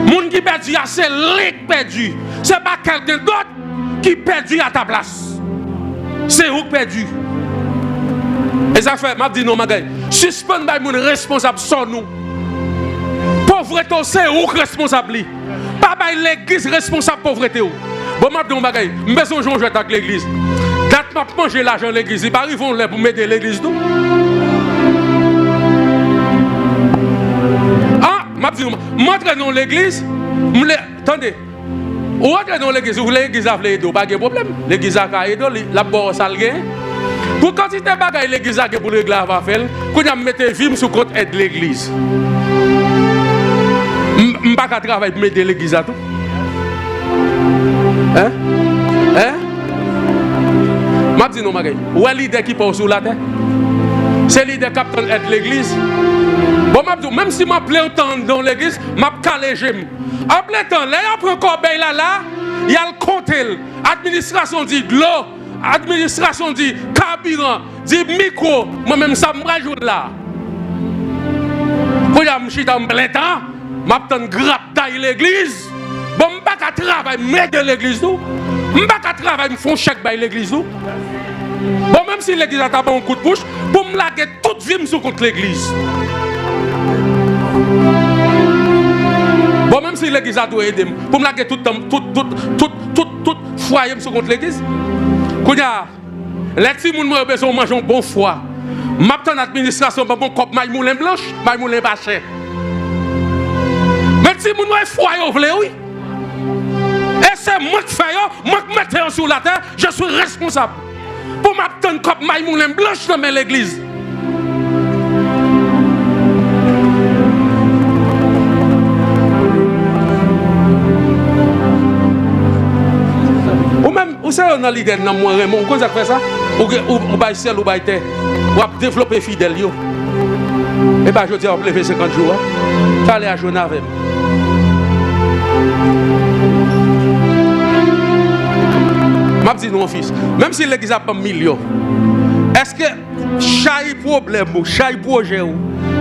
Moun qui perdu, c'est lui qui perdu. C'est pas quelqu'un d'autre qui perdu à ta place. C'est vous qui perdu. Et ça fait, m'a dit non, ma gueule. Suspend by moun responsable sans nous. Pauvreté, c'est vous responsable. Pas by l'église responsable pauvreté. Bon, m'a dit non, ma gueule. M'besoin de jouer avec l'église. Date m'a mangé l'argent de l'église. Ils arrivent pour m'aider l'église. Ah, m'a dit non, montrez dans l'église. Attendez. Ou entrez dans l'église, vous l'église a fait aider, pas de problème. L'église a aidé, la bourse a gagné. Pour quantité de bagaille l'église a pour l'église va faire, quand on mette vie sur compte aide l'église. On pas travailler pour m'aider l'église à tout. Hein? Hein? M'a dit non bagaille. Ou est leader qui passe sur la terre? C'est leader qui aide l'église. Bon, même si je plais autant dans l'église, je vais caler. En plein temps, là, il y a un corbeil là, il y a le compte. L'administration dit de l'eau, l'administration dit carburant, dit micro. Moi-même, ça me rajoute là. Quand je suis en plein temps, je vais grappe dans l'église. Bon, je ne vais pas travailler, m'aider l'église. Je ne vais pas travailler, me faire chèque dans l'église. Bon, même si l'église a un coup de bouche, pour me laguer toute vie sur contre l'église. Bon, même si l'église a dû aider, pour me laguer tout foyer sur contre l'église. Quand les petits gens ont besoin de manger un bon foie, m'attends l'administration, bon cop maille moulin blanche, maille moulin pas cher. Mais si vous avez foyer, vous voulez, oui. Et c'est moi qui fais, moi qui mets sur la terre, je suis responsable. Pour m'attendre comme maille moulin blanche dans l'église. Ou même, vous savez, on a l'idée dans moi, Raymond, comment ça fait ça? Ou bail ciel, ou bail terre, ou développer fidèle. Et bien, je dis, on peut lever 50 jours. Tu allais à journée avec. Je dis non, fils. Même si l'église a pas un million, est-ce que chaque problème, chaque projet,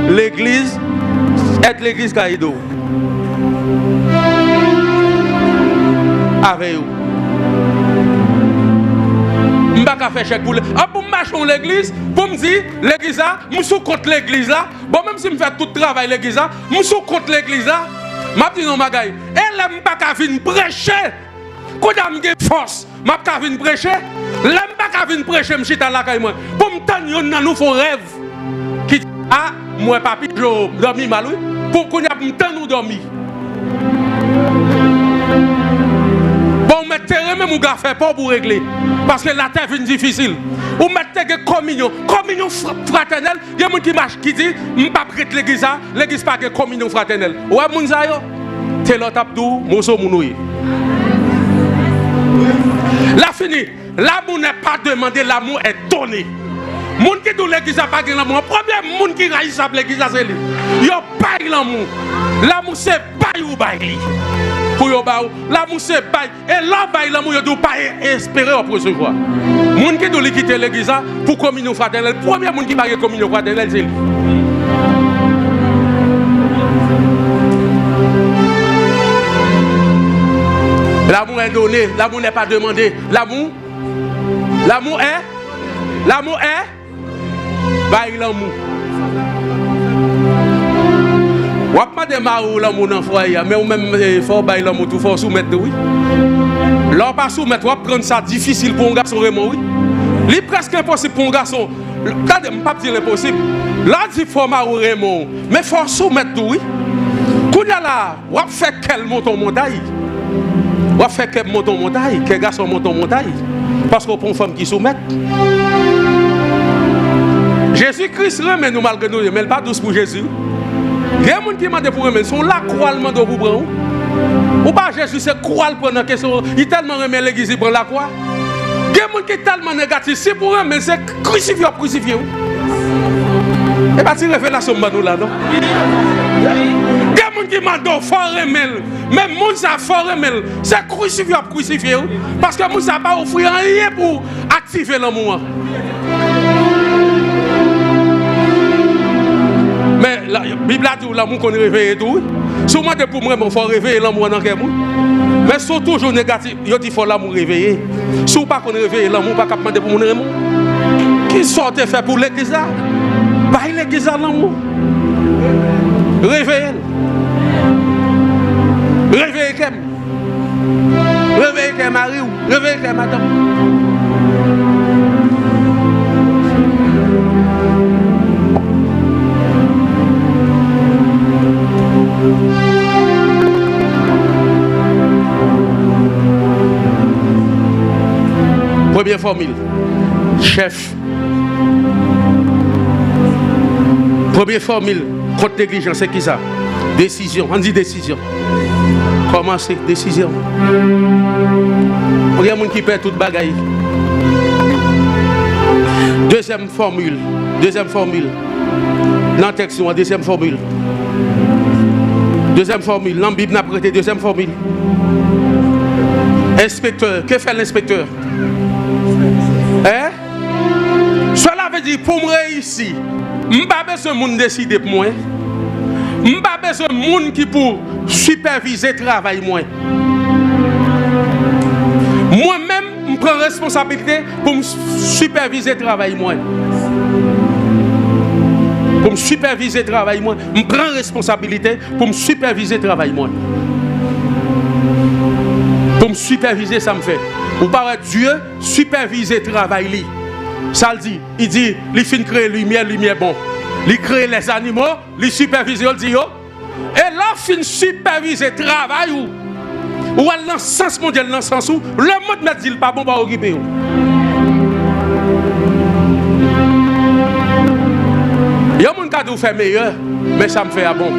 l'église est l'église qui a aidé? Avec vous. Je ne vais pas faire chèque pour l'église. Pour marcher dans l'église, pour me dire, l'église là, je suis contre l'église là. Bon, même si je fais tout le travail l'église là, je suis contre l'église là. Je dis non, ma gars, elle n'aime pas qu'à venir prêcher. Quand j'ai une force, je vais venir prêcher. Je ne vais pas venir prêcher, je suis dans la caille. Pour me tenir, nous faisons rêve. Qui dit, ah, moi, papi, je dormi mal. Pour qu'on ait me tenir dormir. Bon, mettez même mon gars fait pas pour régler. Parce que la terre est difficile. Ou mettez que communion fraternelle. Il y a des gens qui marchent qui disent, je ne vais pas prêter l'église, l'église pas de communion fraternelle. Ouais, mon zayo, c'est l'autre abdou, moso mounouye. La fini. L'amour n'est pas demandé, l'amour est donné. Moun qui dit l'église n'a pas de l'amour. Le premier monde qui réagit à l'église, c'est lui. Il n'y a pas de l'amour. L'amour, c'est pas ou bail. Pour l'amour, c'est bail. Et là, l'amour, il ne doit pas espérer recevoir. Moun qui doit quitter l'église pour communion fraternelle. Le premier monde qui va communion fraternelle, c'est lui. L'amour est donné, l'amour n'est pas demandé. L'amour est Bail l'amour. Ou pas de marou l'amour dans foyer, mais ou même faut bail l'amour tout faut soumettre oui. Là pas soumettre, ou prendre ça difficile pour un garçon Raymond oui. Il est presque impossible pour un garçon. Regardez, je ne pas dire impossible. Là dit faut marou Raymond, mais faut soumettre oui. Quand là, ou fait quel monton montagne. Ou fait quel monton montagne, quel garçon monton montagne parce qu'on prend une femme qui soumet. Jésus-Christ remet nous malgré nous, mais pas douce pour Jésus. Il y a des gens qui demandent pour remettre, sont là croix le mando pour prendre. Ou pas Jésus c'est croix le prendre question, il tellement remet l'église il prend la croix. Il y a des gens qui sont tellement négatifs, c'est pour remettre c'est crucifié. Et pas tirer révélation nous là non. Il y a des gens qui demandent faut remettre, même monde ça faut remettre, c'est crucifié parce que monde ça pas offrir rien pour activer l'amour. Mais la Bible a dit l'amour qu'on réveille tout. Souvent pour moi, il faut réveiller l'amour dans quelqu'un. Mais surtout toujours négatif, il faut l'amour réveiller. Si vous ne pouvez pas réveiller l'amour, pas demander pour mon amour. Qui sorte fait pour l'église là? Bah l'église là l'amour. Réveillez. Réveillez quelqu'un. Réveillez quelqu'un mari ou réveillez quelqu'un madame. Première formule, chef. Première formule, contre négligence, c'est qui ça? Décision, on dit décision. Comment c'est décision? Il y a des gens qui perdent toute bagaille. Deuxième formule. Dans le texte, deuxième formule. Deuxième formule, dans la Bible, n'a prêté deuxième formule. Inspecteur, que fait l'inspecteur? Hein? Cela veut dire pour moi ici, je n'ai pas besoin de monde décider pour moi. Je n'ai pas besoin de monde qui pour superviser le travail. Moi-même, je prends responsabilité pour me superviser le travail. Pour me superviser le travail. Je prends responsabilité pour me superviser le travail. Pour me superviser, ça me fait. Ou par Dieu, superviser le travail. Ça le dit. Il dit, il finit créer lumière bon. Il crée les animaux, il supervise, il dit. Et là, il finit superviser le travail. Ou dans le sens mondial, dans le sens où le monde ne dit pas bon, pas occuper. Il y a des gens qui fait meilleur, mais ça me fait à bon.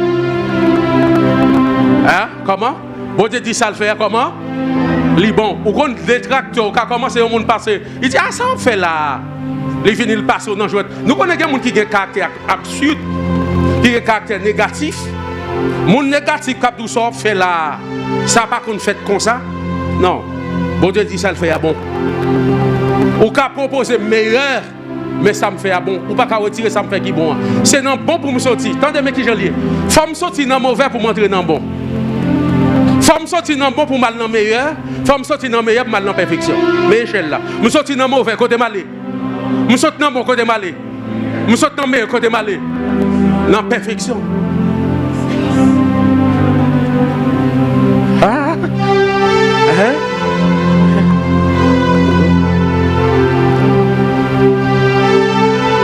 Hein? Comment? Bon Dieu dit ça le fait comment? Bon, ou quand les tracteurs qui commencent à passer, il dit ah ça on fait là. Il finit le passer dans jouet. Nous connaissons des gens qui ont un caractère absurde, qui ont un caractère négatif. Mon négatif cap tout ça fait là. Ça pas qu'on fait comme ça. Non. Bon Dieu dit ça le fait à bon. Ou qu'à proposer meilleur, mais ça me fait à bon. Ou pas qu'à retirer ça me fait qui bon. C'est non bon pour me sortir. Tendez mais qui j'en lis. Faut me sortir dans mauvais pour m'entrer dans bon. Faut me sortir dans bon pour mal dans meilleur. Faut me sortir dans meilleur pour mal dans perfection. Mais échelle là. Me sortir dans mauvais côté malé. Me sortir dans bon côté malé. Me sortir dans meilleur côté malé. Dans perfection. Ah. Hein?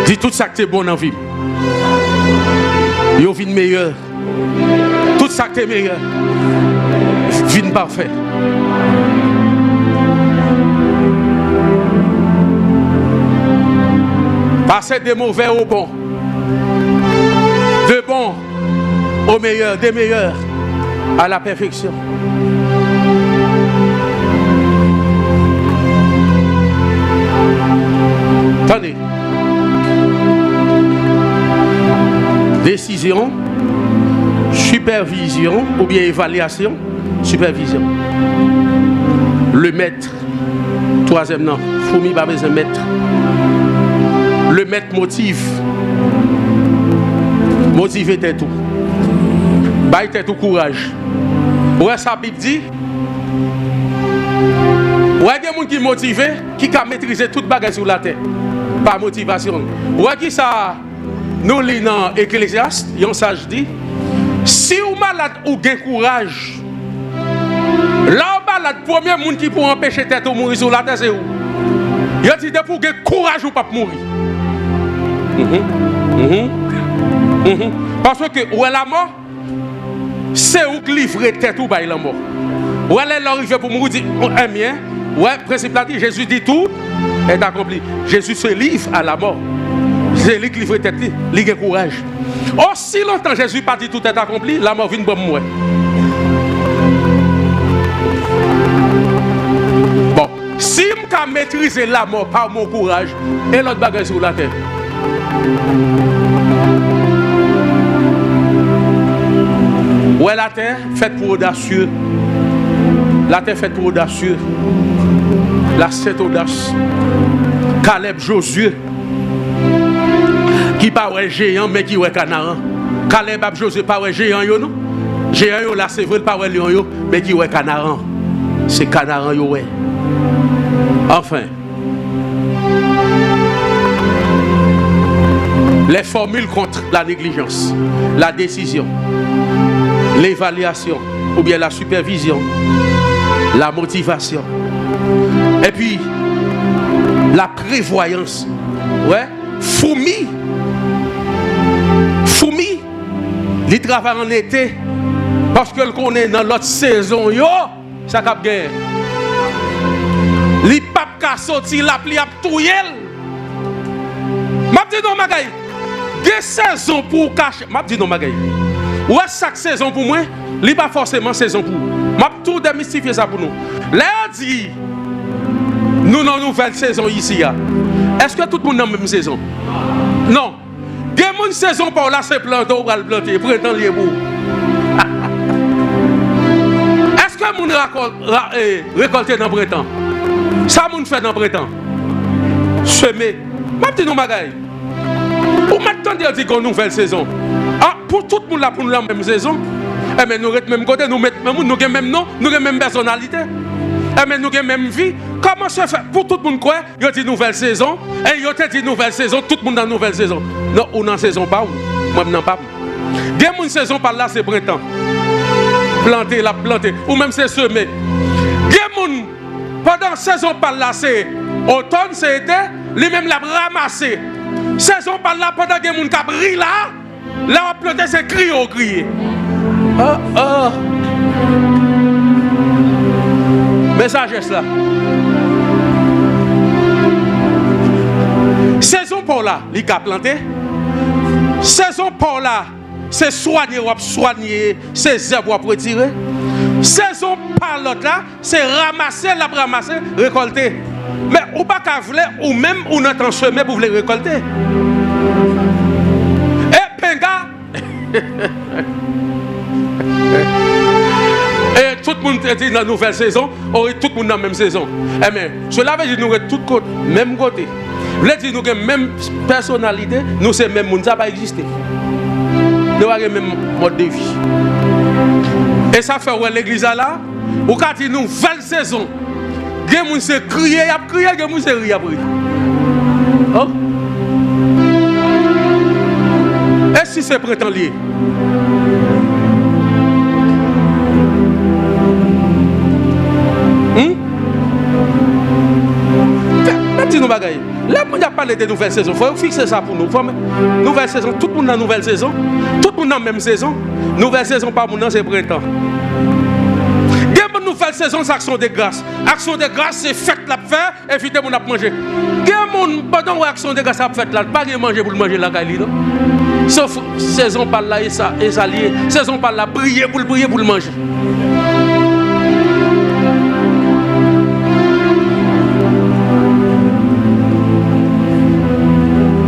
Dis tout ça que c'est bon dans la vie. Yo vin meilleur. Tout ça que c'est meilleur. Vin parfait. Passer des mauvais au bon. De bon au meilleur, des meilleurs à la perfection. Attendez. Décision, supervision ou bien évaluation, supervision. Le maître, troisième nom, Foumi pas besoin de maître. Le maître motive. Motiver t'es tout. Baille t'es tout courage. Ouais, ça Bible dit. Ouais, il y a des gens qui sont motivés, qui ont maîtrisé toute bagarre sur la terre. Par motivation. Ouais, qui ça? Nous lisons dans Ecclésiaste, un sage dit, si vous malade ou gain courage, là malade, premier monde qui peut empêcher tête de mourir sur la terre, c'est où? Il a dit pour gagner courage ou pas mourir. Parce que où est la mort? C'est où que livrer tête ou pas la mort. Où elle est arrivée pour mourir, dit, mien. Ouais, principe là dit, Jésus dit tout est accompli. Jésus se livre à la mort. C'est lui qui livre tête, lui qui a courage. Aussi longtemps Jésus pas dit tout est accompli, la mort vient pour moi. Bon, si je peux maîtriser la mort par mon courage, et l'autre bagage sur la terre. Ouais, la terre faite pour audacieux. La terre faite pour audacieux. La cette audace. Caleb Josué. Qui pas un géant mais qui est canaran. Caleb Josué pas un géant yo non. Géant yo là c'est vrai pas un lion yo mais qui est canaran. C'est canaran yo ouais. Enfin. Les formules contre la négligence, la décision, l'évaluation ou bien la supervision, la motivation et puis la prévoyance. Ouais, Foumi, il travaille en été parce que le connaît dans l'autre saison, yo, ça cap gagner. Li pap ka sorti la pli ap touyel. M'a dit non magay. Des saisons pour cacher. M'a dit non magay. Ouais, chaque saison pour moi, li pas forcément saison pour. M'a tout démystifier ça pour nous. Là dit nous dans nouvelle saison ici. Est-ce que tout le monde dans la même saison? Non. Il y a une saison pour là, c'est planter ou le planter. Printemps, il est beau. Est-ce que les gens récoltent dans le printemps? Ça, les gens fait dans le printemps. Semer. Je dis non, bagaille. Ou maintenant, dit qu'on a une nouvelle saison. Ah, pour tout le monde là, pour nous la même saison. Eh bien, nous sommes même côté, nous avons même nom, nous avons même personnalité. Eh bien, nous avons même vie. Comment se fait pour tout le monde quoi? Il y a dit nouvelle saison. Et il y a dit nouvelle saison, tout le monde dans nouvelle saison. Non, ou dans saison pas ou moi non pas. Il y a une saison par là c'est printemps. Planter la planter ou même c'est semer. Il y a une pendant saison par là c'est automne c'est été, lui même l'a ramassé. Saison par là pendant qu'il y a une qui brille là, là on planter c'est crier. Message là. Saison pour là, il a planté. Saison pour là, c'est soigner, c'est zèbre pour retirer. Saison par l'autre là, c'est ramasser, récolter. Mais ou pas qu'à vouloir, ou même ou notre semer pour vouloir récolter. Et penga. Et tout le monde est dans la nouvelle saison, ou tout le monde dans la même saison. Eh bien, cela veut dire que nous sommes tous côté, même côté. Vous voulez dire que nous avons la même personnalité, nous sommes même monde, ça n'a pas existé. Nous avons le même mode de vie. Et ça fait que l'église là, ou quand il y a une nouvelle saison, il y a des gens qui crient, il y a des gens qui rient après. Oh? Et si c'est printemps lié? Là, on a parlé de nouvelle saison. Il faut fixer ça pour nous. Nouvelle saison, tout le monde dans la nouvelle saison. Tout le monde dans la même saison. Nouvelle saison, pas mon nom, c'est printemps. Une nouvelle saison, c'est action de grâce. Action de grâce, c'est fête la faire, éviter mon à manger. Pendant action de grâce, à fête là, pas de manger pour le manger la caille. Sauf saison par là, et ça lié. Saison par là, prier pour le manger.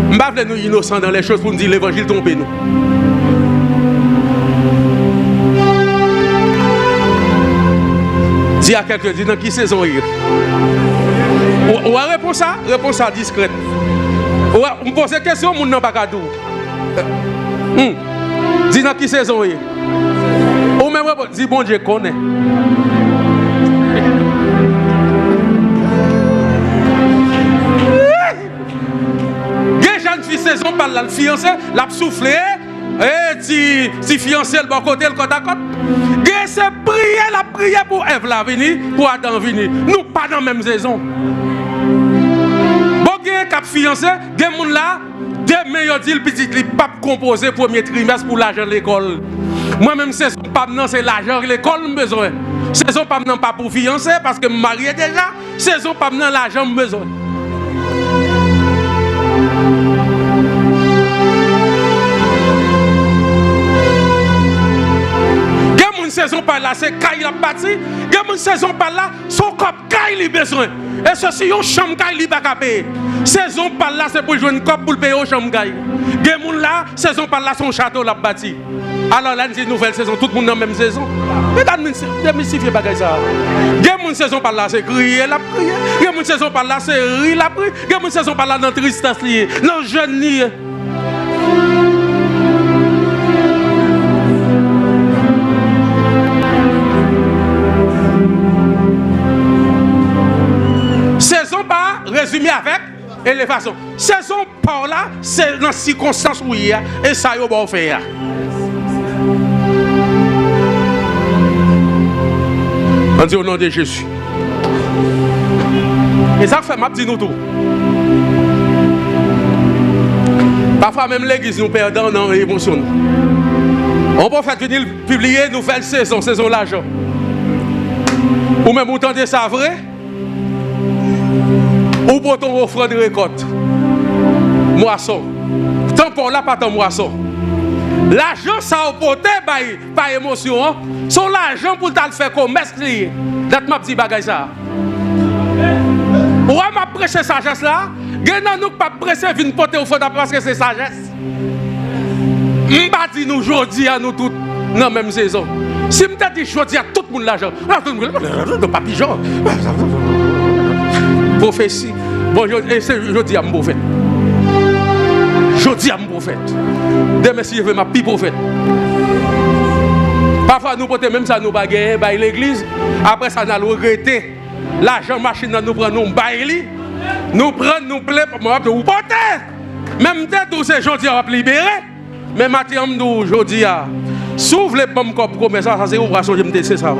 Je ne vais pas nous innocents dans les choses pour nous dire l'évangile tombe nous. Dis à quelqu'un, dis dans qui saison il est. Ou à réponse à discrète. Ou à me poser une question, mon nom pas cadeau. Dis dans qui saison il est. Ou même dis bon Dieu connaît. dit saison par là, le fiancé, l'a soufflé, et si fiancé le bon côté, le côte à côte. C'est prier, la prière pour Ève là venir, pour Adam venir. Nous pas dans la même saison. Bon, il y a cap fiancé, il y a des gens là, demain, ils disent le petit, il pas composé premier trimestre pour l'argent de l'école. Moi-même, saison pas maintenant, c'est l'argent de l'école, besoin. Saison pas maintenant, pas pour fiancé, parce que je me marie déjà. Saison pas maintenant, l'argent, besoin. Une saison par là, c'est Kaï la bâti. Il y a une saison par là, son cop Kaï li besoin. Et ceci, yon chambre Kaï li baka payer. Saison par là, c'est pour jouer une cop pour payer au chambre Kaï. Il y a une là, saison par là, son château la bâti. Alors là, c'est une nouvelle saison, tout le monde dans la même saison. Mais démystifier bagay ça. Il y a une saison par là, c'est crier la prière. Il y a une saison par là, c'est rire la prière. Il y a une saison par là, dans tristesse liée, dans jeune lié. Saison pas résumé avec élévation. Saison par là, c'est dans les circonstances où il y a et ça y est bon faire. On dit au nom de Jésus. Et ça fait ma petite nous tout. Parfois même l'église nous perdons dans l'émotion. On peut faire venir publier nouvelle saison, saison l'argent. Ou même vous entendez ça vrai? Ou pour ton offre de récolte. Moisson. Tant pour là, pas ton moisson. L'argent, ça a porté par émotion. Son l'argent pour te faire commerce. D'être ma petite bagaille ça. Ouais, m'a prêché sagesse là. Gagnant nous pas prêcher vinn porter au fond parce que c'est sagesse. M'pas dit nous aujourd'hui à nous tous dans la même saison. Si m'ta dit aujourd'hui à tout le monde l'argent. Tout le monde pas pigeon. Prophétie. Bon, je dis à mon prophète. Je dis à mon prophète. Demain, si je veux ma pire prophète. Parfois, nous portons même ça, nous bagaillons par l'église. Après ça, nous regrettons. L'argent machine, nous prenons, nous baillons. Nous prenons, nous plaisons, nous portons. Même tête où c'est aujourd'hui, on va libérer. Mais maintenant, nous, je dis à. S'ouvre les pommes comme promesse, ça c'est opération, je me dis, c'est ça.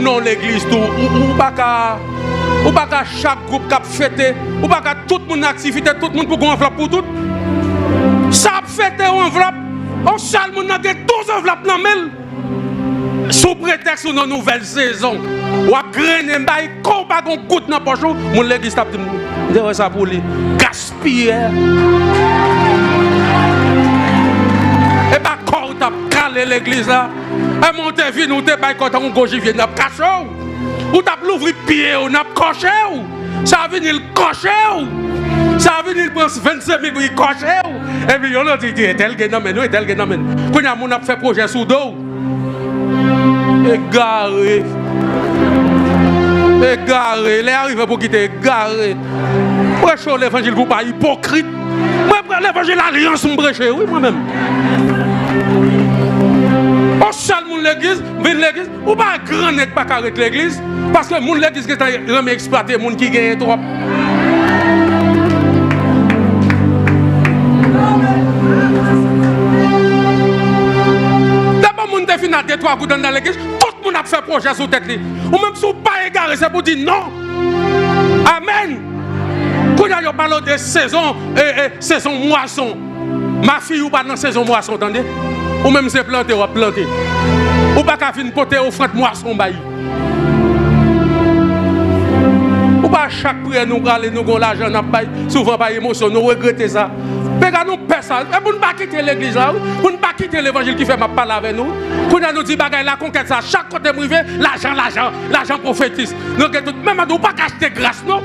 Non l'église tout ou pas chaque groupe qui a fêté ou pas tout le monde activité tout le monde pour enveloppe pour tout ça a fêté enveloppe on seul monde a 12 enveloppes dans mail sous prétexte d'une nouvelle saison ou a grainer bail comme pas gon coûte dans poche mon l'église t'a dit ça pour lui gaspiller et pas quand t'a calé l'église là. Et mon devine ou te bail quand on goji vient n'a caché ou t'a l'ouvrir pied ou n'a coché ou ça va venir cocher ou ça va venir prendre 25 000 pour cocher ou et puis on a dit tel que non mais nous tel que non mais quand y a mon a fait projet sous dos égaré les arrive pour quitter égaré prêcher l'évangile pour pas hypocrite moi prends l'évangile alliance me prêcher oui moi-même. On seul moun l'église, vient l'église, ou pas grand net pas carré l'église, parce que moun l'église qui est remis exploiter moun qui gagne trop. D'abord moun te fin à 2-3 coups dans l'église, tout le monde a fait projet sur tête li. Ou même si vous pas égaré, c'est pour dire non. Amen. Quand on parle de saison saison moisson. Ma fille ou pas dans saison moisson, attendez? Ou même c'est planté ou planté. Ou pas qu'à venir porter offrande moisson bail. Ou pas chaque prière nous aller nous gon l'argent n'a pas souvent pas émotion nous regretter ça. Mais quand nous perd ça, et pour ne pas quitter l'église là, pour ne pas quitter l'évangile qui fait ma parole avec nous. Quand nous dit bagaille la conquête ça chaque côté privé, l'argent prophétise. Nous même nous pas acheter grâce non.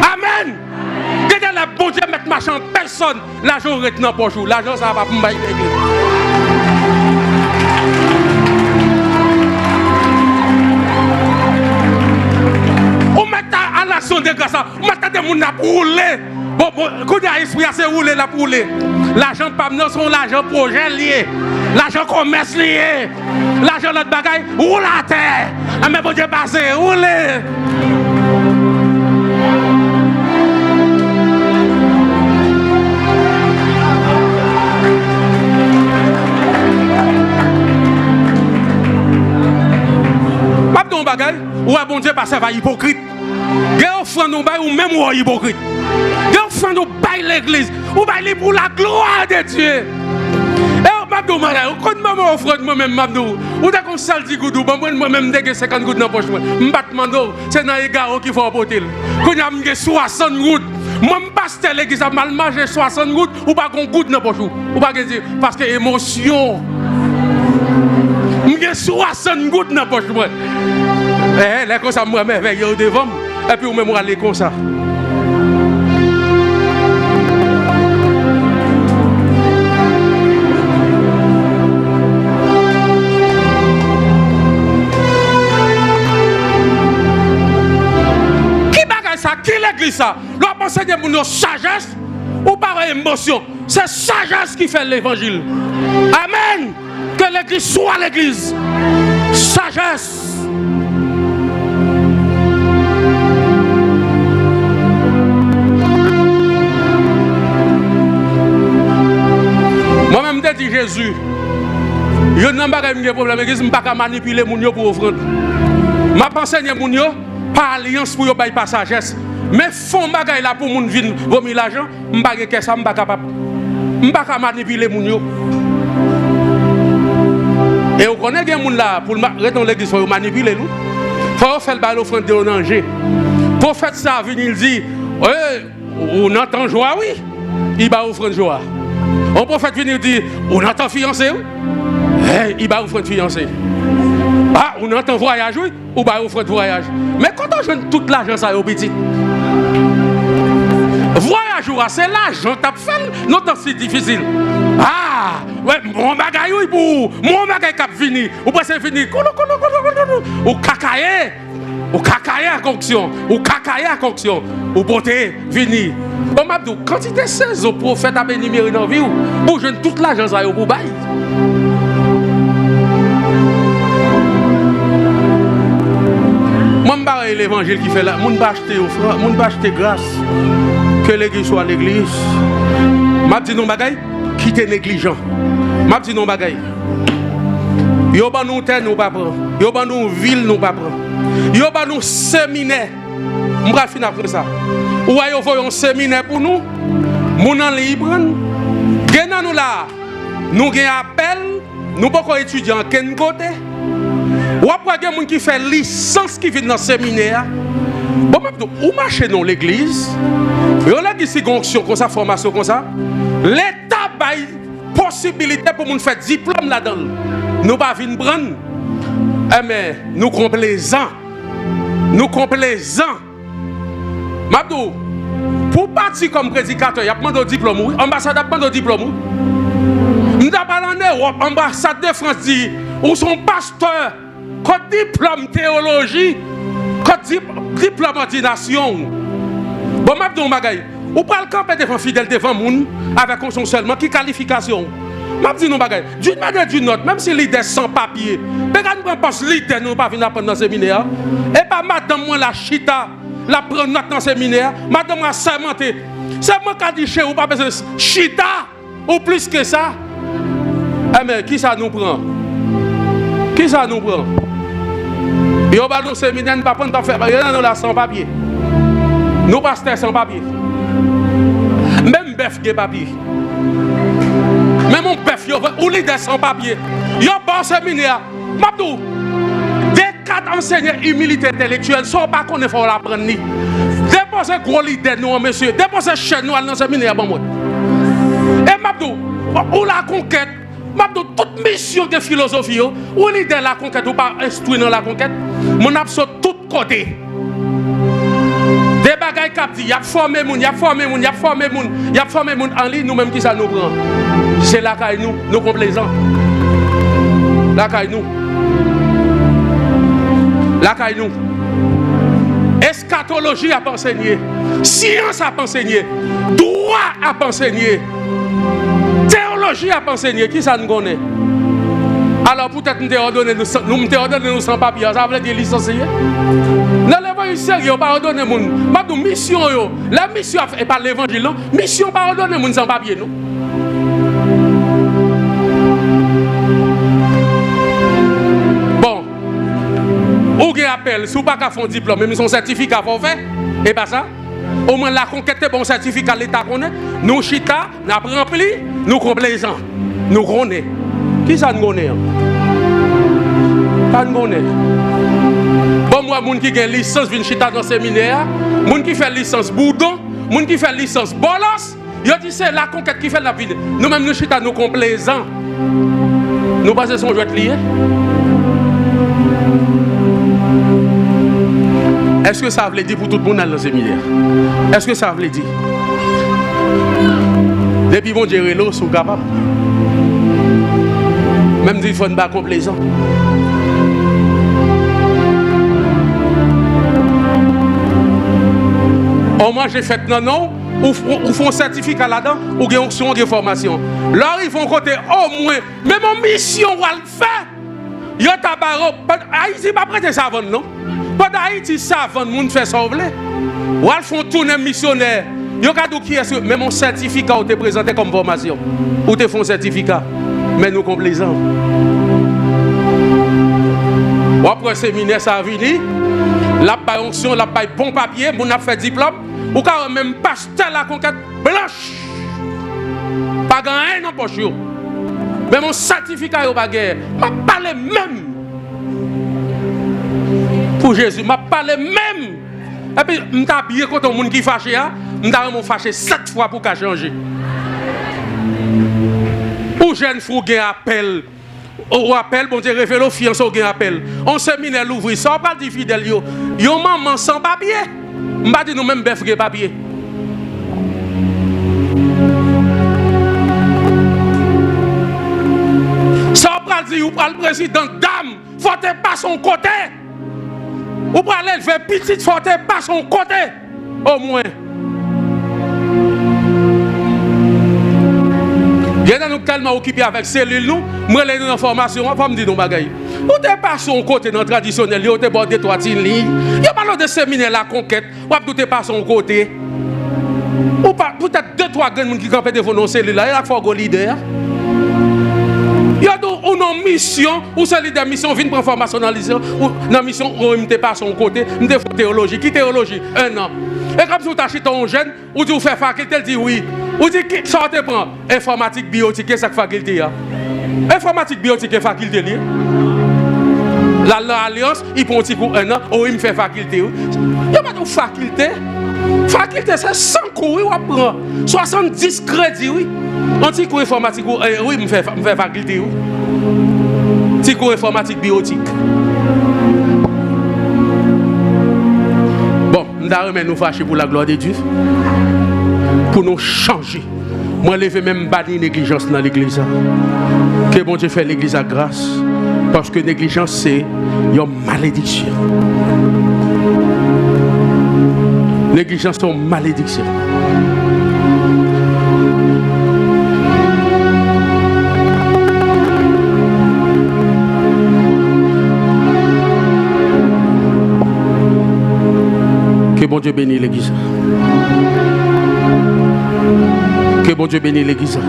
Amen. Quand la bon Dieu mettre machin personne, l'argent retenant pour jour, l'argent ça va pas pour m'ailler l'église. On met à l'action de grâce, on met des gens à brûler Bon, quand il y a esprit, c'est rouler la rouler. L'argent pas non, son l'argent projet lié. L'argent commerce lié. L'argent l'autre bagaille, roule à terre. Mais bon Dieu passé, rouler. Pas de bagaille, ou bon Dieu passe va hypocrite. Gars offrande nous bail ou même ou hypocrite. Gars offrande nous bail l'église, ou bail pour la gloire de Dieu. Et Mabdou malade, quand maman offrande moi même Mabdou, ou d'accord qu'on sale dit goudou, moi même dégué 50 gouttes dans poche moi. M'bat mando, c'est dans les gars qui faut apporter. Quand y a m'gé 60 gouttes, moi m'passe l'église a mal mangé 60 gouttes ou pas qu'on goutte dans poche ou pas dire parce que émotion. M'gé 60 gouttes dans poche moi. Eh, là, comme ça, moi, merveille au devant, et puis, moi, aller comme ça. Qui bagaille ça? Qui l'église ça? L'on enseigne pour nos sagesse ou par émotion? C'est sagesse qui fait l'évangile. Amen. Que l'église soit l'église. Sagesse. Moi-même, je dis Jésus, je n'ai pas de problème, je ne peux pas manipuler les gens pour offrir. Je enseigne les gens par alliance pour ne pas sagesse. Mais font bagay là pour moun vinn vomir l'argent, je ne peux pas ça, je ne peux pas capable. Je ne peux pas manipuler les gens. Et vous connaissez les gens là, pour retourner l'église, il faut manipuler nous. Il faut faire l'offrande de danger. Pour faire ça, il dit, on entend joie, oui, il va offrir joie. On prophète venir dire, on entend fiancé, il va offrir fiancé. Ah, on entend voyage, oui, ou va offrir voyage. Mais quand on joue toute l'argent, ça est au petit. Voyage, c'est l'argent, t'as fait, non, c'est difficile. Ah, ouais, mon bagay, oui, pour mon bagay cap fini, ou pas c'est fini, ou cacaillé. Ou cacaillé à conction, ou cacaillé à conction, ou beauté, fini. Bon, Mabdou, quand il était 16 au prophète a béni dans la vie, ou jeune toute l'argent ça y est pour bail. Moi, je ne l'évangile qui fait là. Je ne pas acheter offrande, je ne pas acheter grâce. Que l'église soit l'église. Je dis non, bagay, quittez négligent. Je dis non, bagay. Yo ba nous terre nous pas prendre. Yo ba nous ville nous pas prendre. Yo ba nous séminaire. On va finir après ça. Ou yo voyons séminaire pour nous. Moun en libre. Gena nous là. Nous gen appel, nous pas étudiants ken côté. Ou après gen moun qui fait licence qui vient dans séminaire. Bon ou marcher dans l'église. Yo là qui si onction comme ça formation comme ça. L'état bail possibilité pour moun faire diplôme là-dedans. Nous pas venir prendre. Mais nous complaisants. Nous complaisants. Mabdou, pour partir comme prédicateur, il y a demandé au diplôme. Ambassade a demandé au diplôme. Nous avons parlé en Europe, ambassade de France dit, ou son pasteur, quand diplôme théologie, quand diplôme ordination. Bon, Mabdou, Magaï, ou pas le camper devant fidèle devant moun, avec conscience seulement, qui qualification? Je dis non bagaille. D'une manière d'une autre, même si l'idée sans papier, mais quand nous pensons l'idée, nous ne pas venir apprendre dans le séminaire. Et pas madame moi la chita, la prendre dans le séminaire, madame moi sermenté. C'est moi qui dis chez vous, pas besoin de chita, ou plus que ça. Eh mais qui ça nous prend? Qui ça nous prend? Et on va dans le séminaire, nous ne pas prendre faire, nous là sans papier. Nous pasteurs sans papier. Même bœuf qui papier. Mais mon père, ou leader sans papier, il y a un bon séminaire. Mabdou, des 4 enseignants humilité intellectuelle, ne sont pas qu'on ne faut l'apprendre. Déposez gros leader, nous, monsieur. Déposez chaîne, nous, dans le séminaire. Et Mabdou, ou la conquête, Mabdou, toute mission de philosophie, ou leader la conquête, ou pas instruit dans la conquête, mon absent tout côté. Des bagailles capti, il y a formé moun, il y a formé moun, il y a formé moun, il y a formé moun en ligne, nous-mêmes qui ça nous prend. C'est la caille nous, nous complaisants. La caille nous. La caille nous. Eschatologie a enseigné. science a enseigné, droit a enseigné, théologie a enseigné. Qui ça nous connaît? Alors peut-être nous ordonné nous sans papier, ça veut dire licencié. Dans l'évangile sérieux, pas ordonner moun. Ma mission yo, la mission et pas l'évangile non. Mission pas ordonner moun sans papier non. Bon. Ou gen appel, si ou pas qu'à faire un diplôme, même son certificat faut faire. Et pas ça. Au moins la conquête est bon certificat l'État connaît. Nous chita, n'a rempli, nous complaisants. Nous connaît. Qui ça nous connaît? Pas nous connaît. Bon, moi, moun qui a licence vient chita dans le séminaire, moun qui fait licence boudon, moun qui fait licence bolos, yo dit c'est la conquête qui fait la vie. Nous-mêmes, nous chita, nous complaisants. Nous passons son jouet lié. Est-ce que ça veut dire pour tout le monde dans le séminaire? Est-ce que ça veut dire? Depuis bon Dieu, l'eau, sont capables. Même s'il faut pas complaisant. Au moins j'ai fait non, ou font un certificat là-dedans, ou une option de formation. Là, ils font côté au moins, même en mission, on va le faire. Yo tabaro, Haïti pas prêter ça avant non. Pas d'Haïti ça avant monde fait sauver. Ou ils font tourner missionnaire. Yo kadou qui est même un certificat ou te présenté comme formation. Ou te font certificat. Mais nous complaisants. Ou après séminaire ça vini, la paye onction, la paye bon papier, mon a fait diplôme, ou quand même pasteur la conquête blanche. Pas gagné non poche yo. Mais mon certificat yo pas gagné. M'a parlé même. Pour Jésus, m'a parlé même. Et puis m'ta bien quand on monde qui fâché a, m'ta mon fâché 7 fois pour qu'a changer. Pour jeune fou gain appel. Au appel, bon Dieu révèle aux fiancés au gain appel. On séminaire l'ouvrir, ça pas dit fidèle yo. Yo maman sans papier. M'pa dit nous même bœuf papier. Ça pas dit ou pas le président dame, faut pas son côté. Ou pas aller faire petite, faut pas son côté. Au moins. Nous sommes tellement occupés avec cellule, nous avons une formation, on va me dire nos bagailles. Ou t'es pas son côté dans le traditionnel, ou t'es pas de trois lignes. Il y a pas de séminaire la conquête, ou t'es pas son côté. Ou peut-être 2-3 grands qui campent devant nos cellules, là, il y a faut un leader. Il y a une mission, ou c'est leader mission, vient prendre formation dans la mission, ou t'es pas son côté, t'es fait théologie. Qui théologie? 1 an. Et comme si vous achetez un jeune, ou tu fais faculté, elle dit oui. Ou dit qui ça te prend? Informatique, biotique, c'est faculté. Informatique, biotique, c'est faculté. L'alliance, il prend un petit coup 1 an, ou il me fait faculté. Il n'y a pas de faculté. Faculté, c'est 100 cours, on prend 70 crédits, oui. Un petit cours informatique, oui, me fait faculté. Petit cours informatique, biotique. Bon, nous fâcher pour la gloire de Dieu. Pour nous changer. Moi, je vais même bannir négligence dans l'église. Que bon Dieu fait l'église à grâce. Parce que négligence, c'est une malédiction. Négligence, c'est une malédiction. Que bon Dieu bénisse l'église. Que bon Dieu bénisse l'église.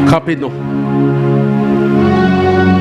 Campez-nous.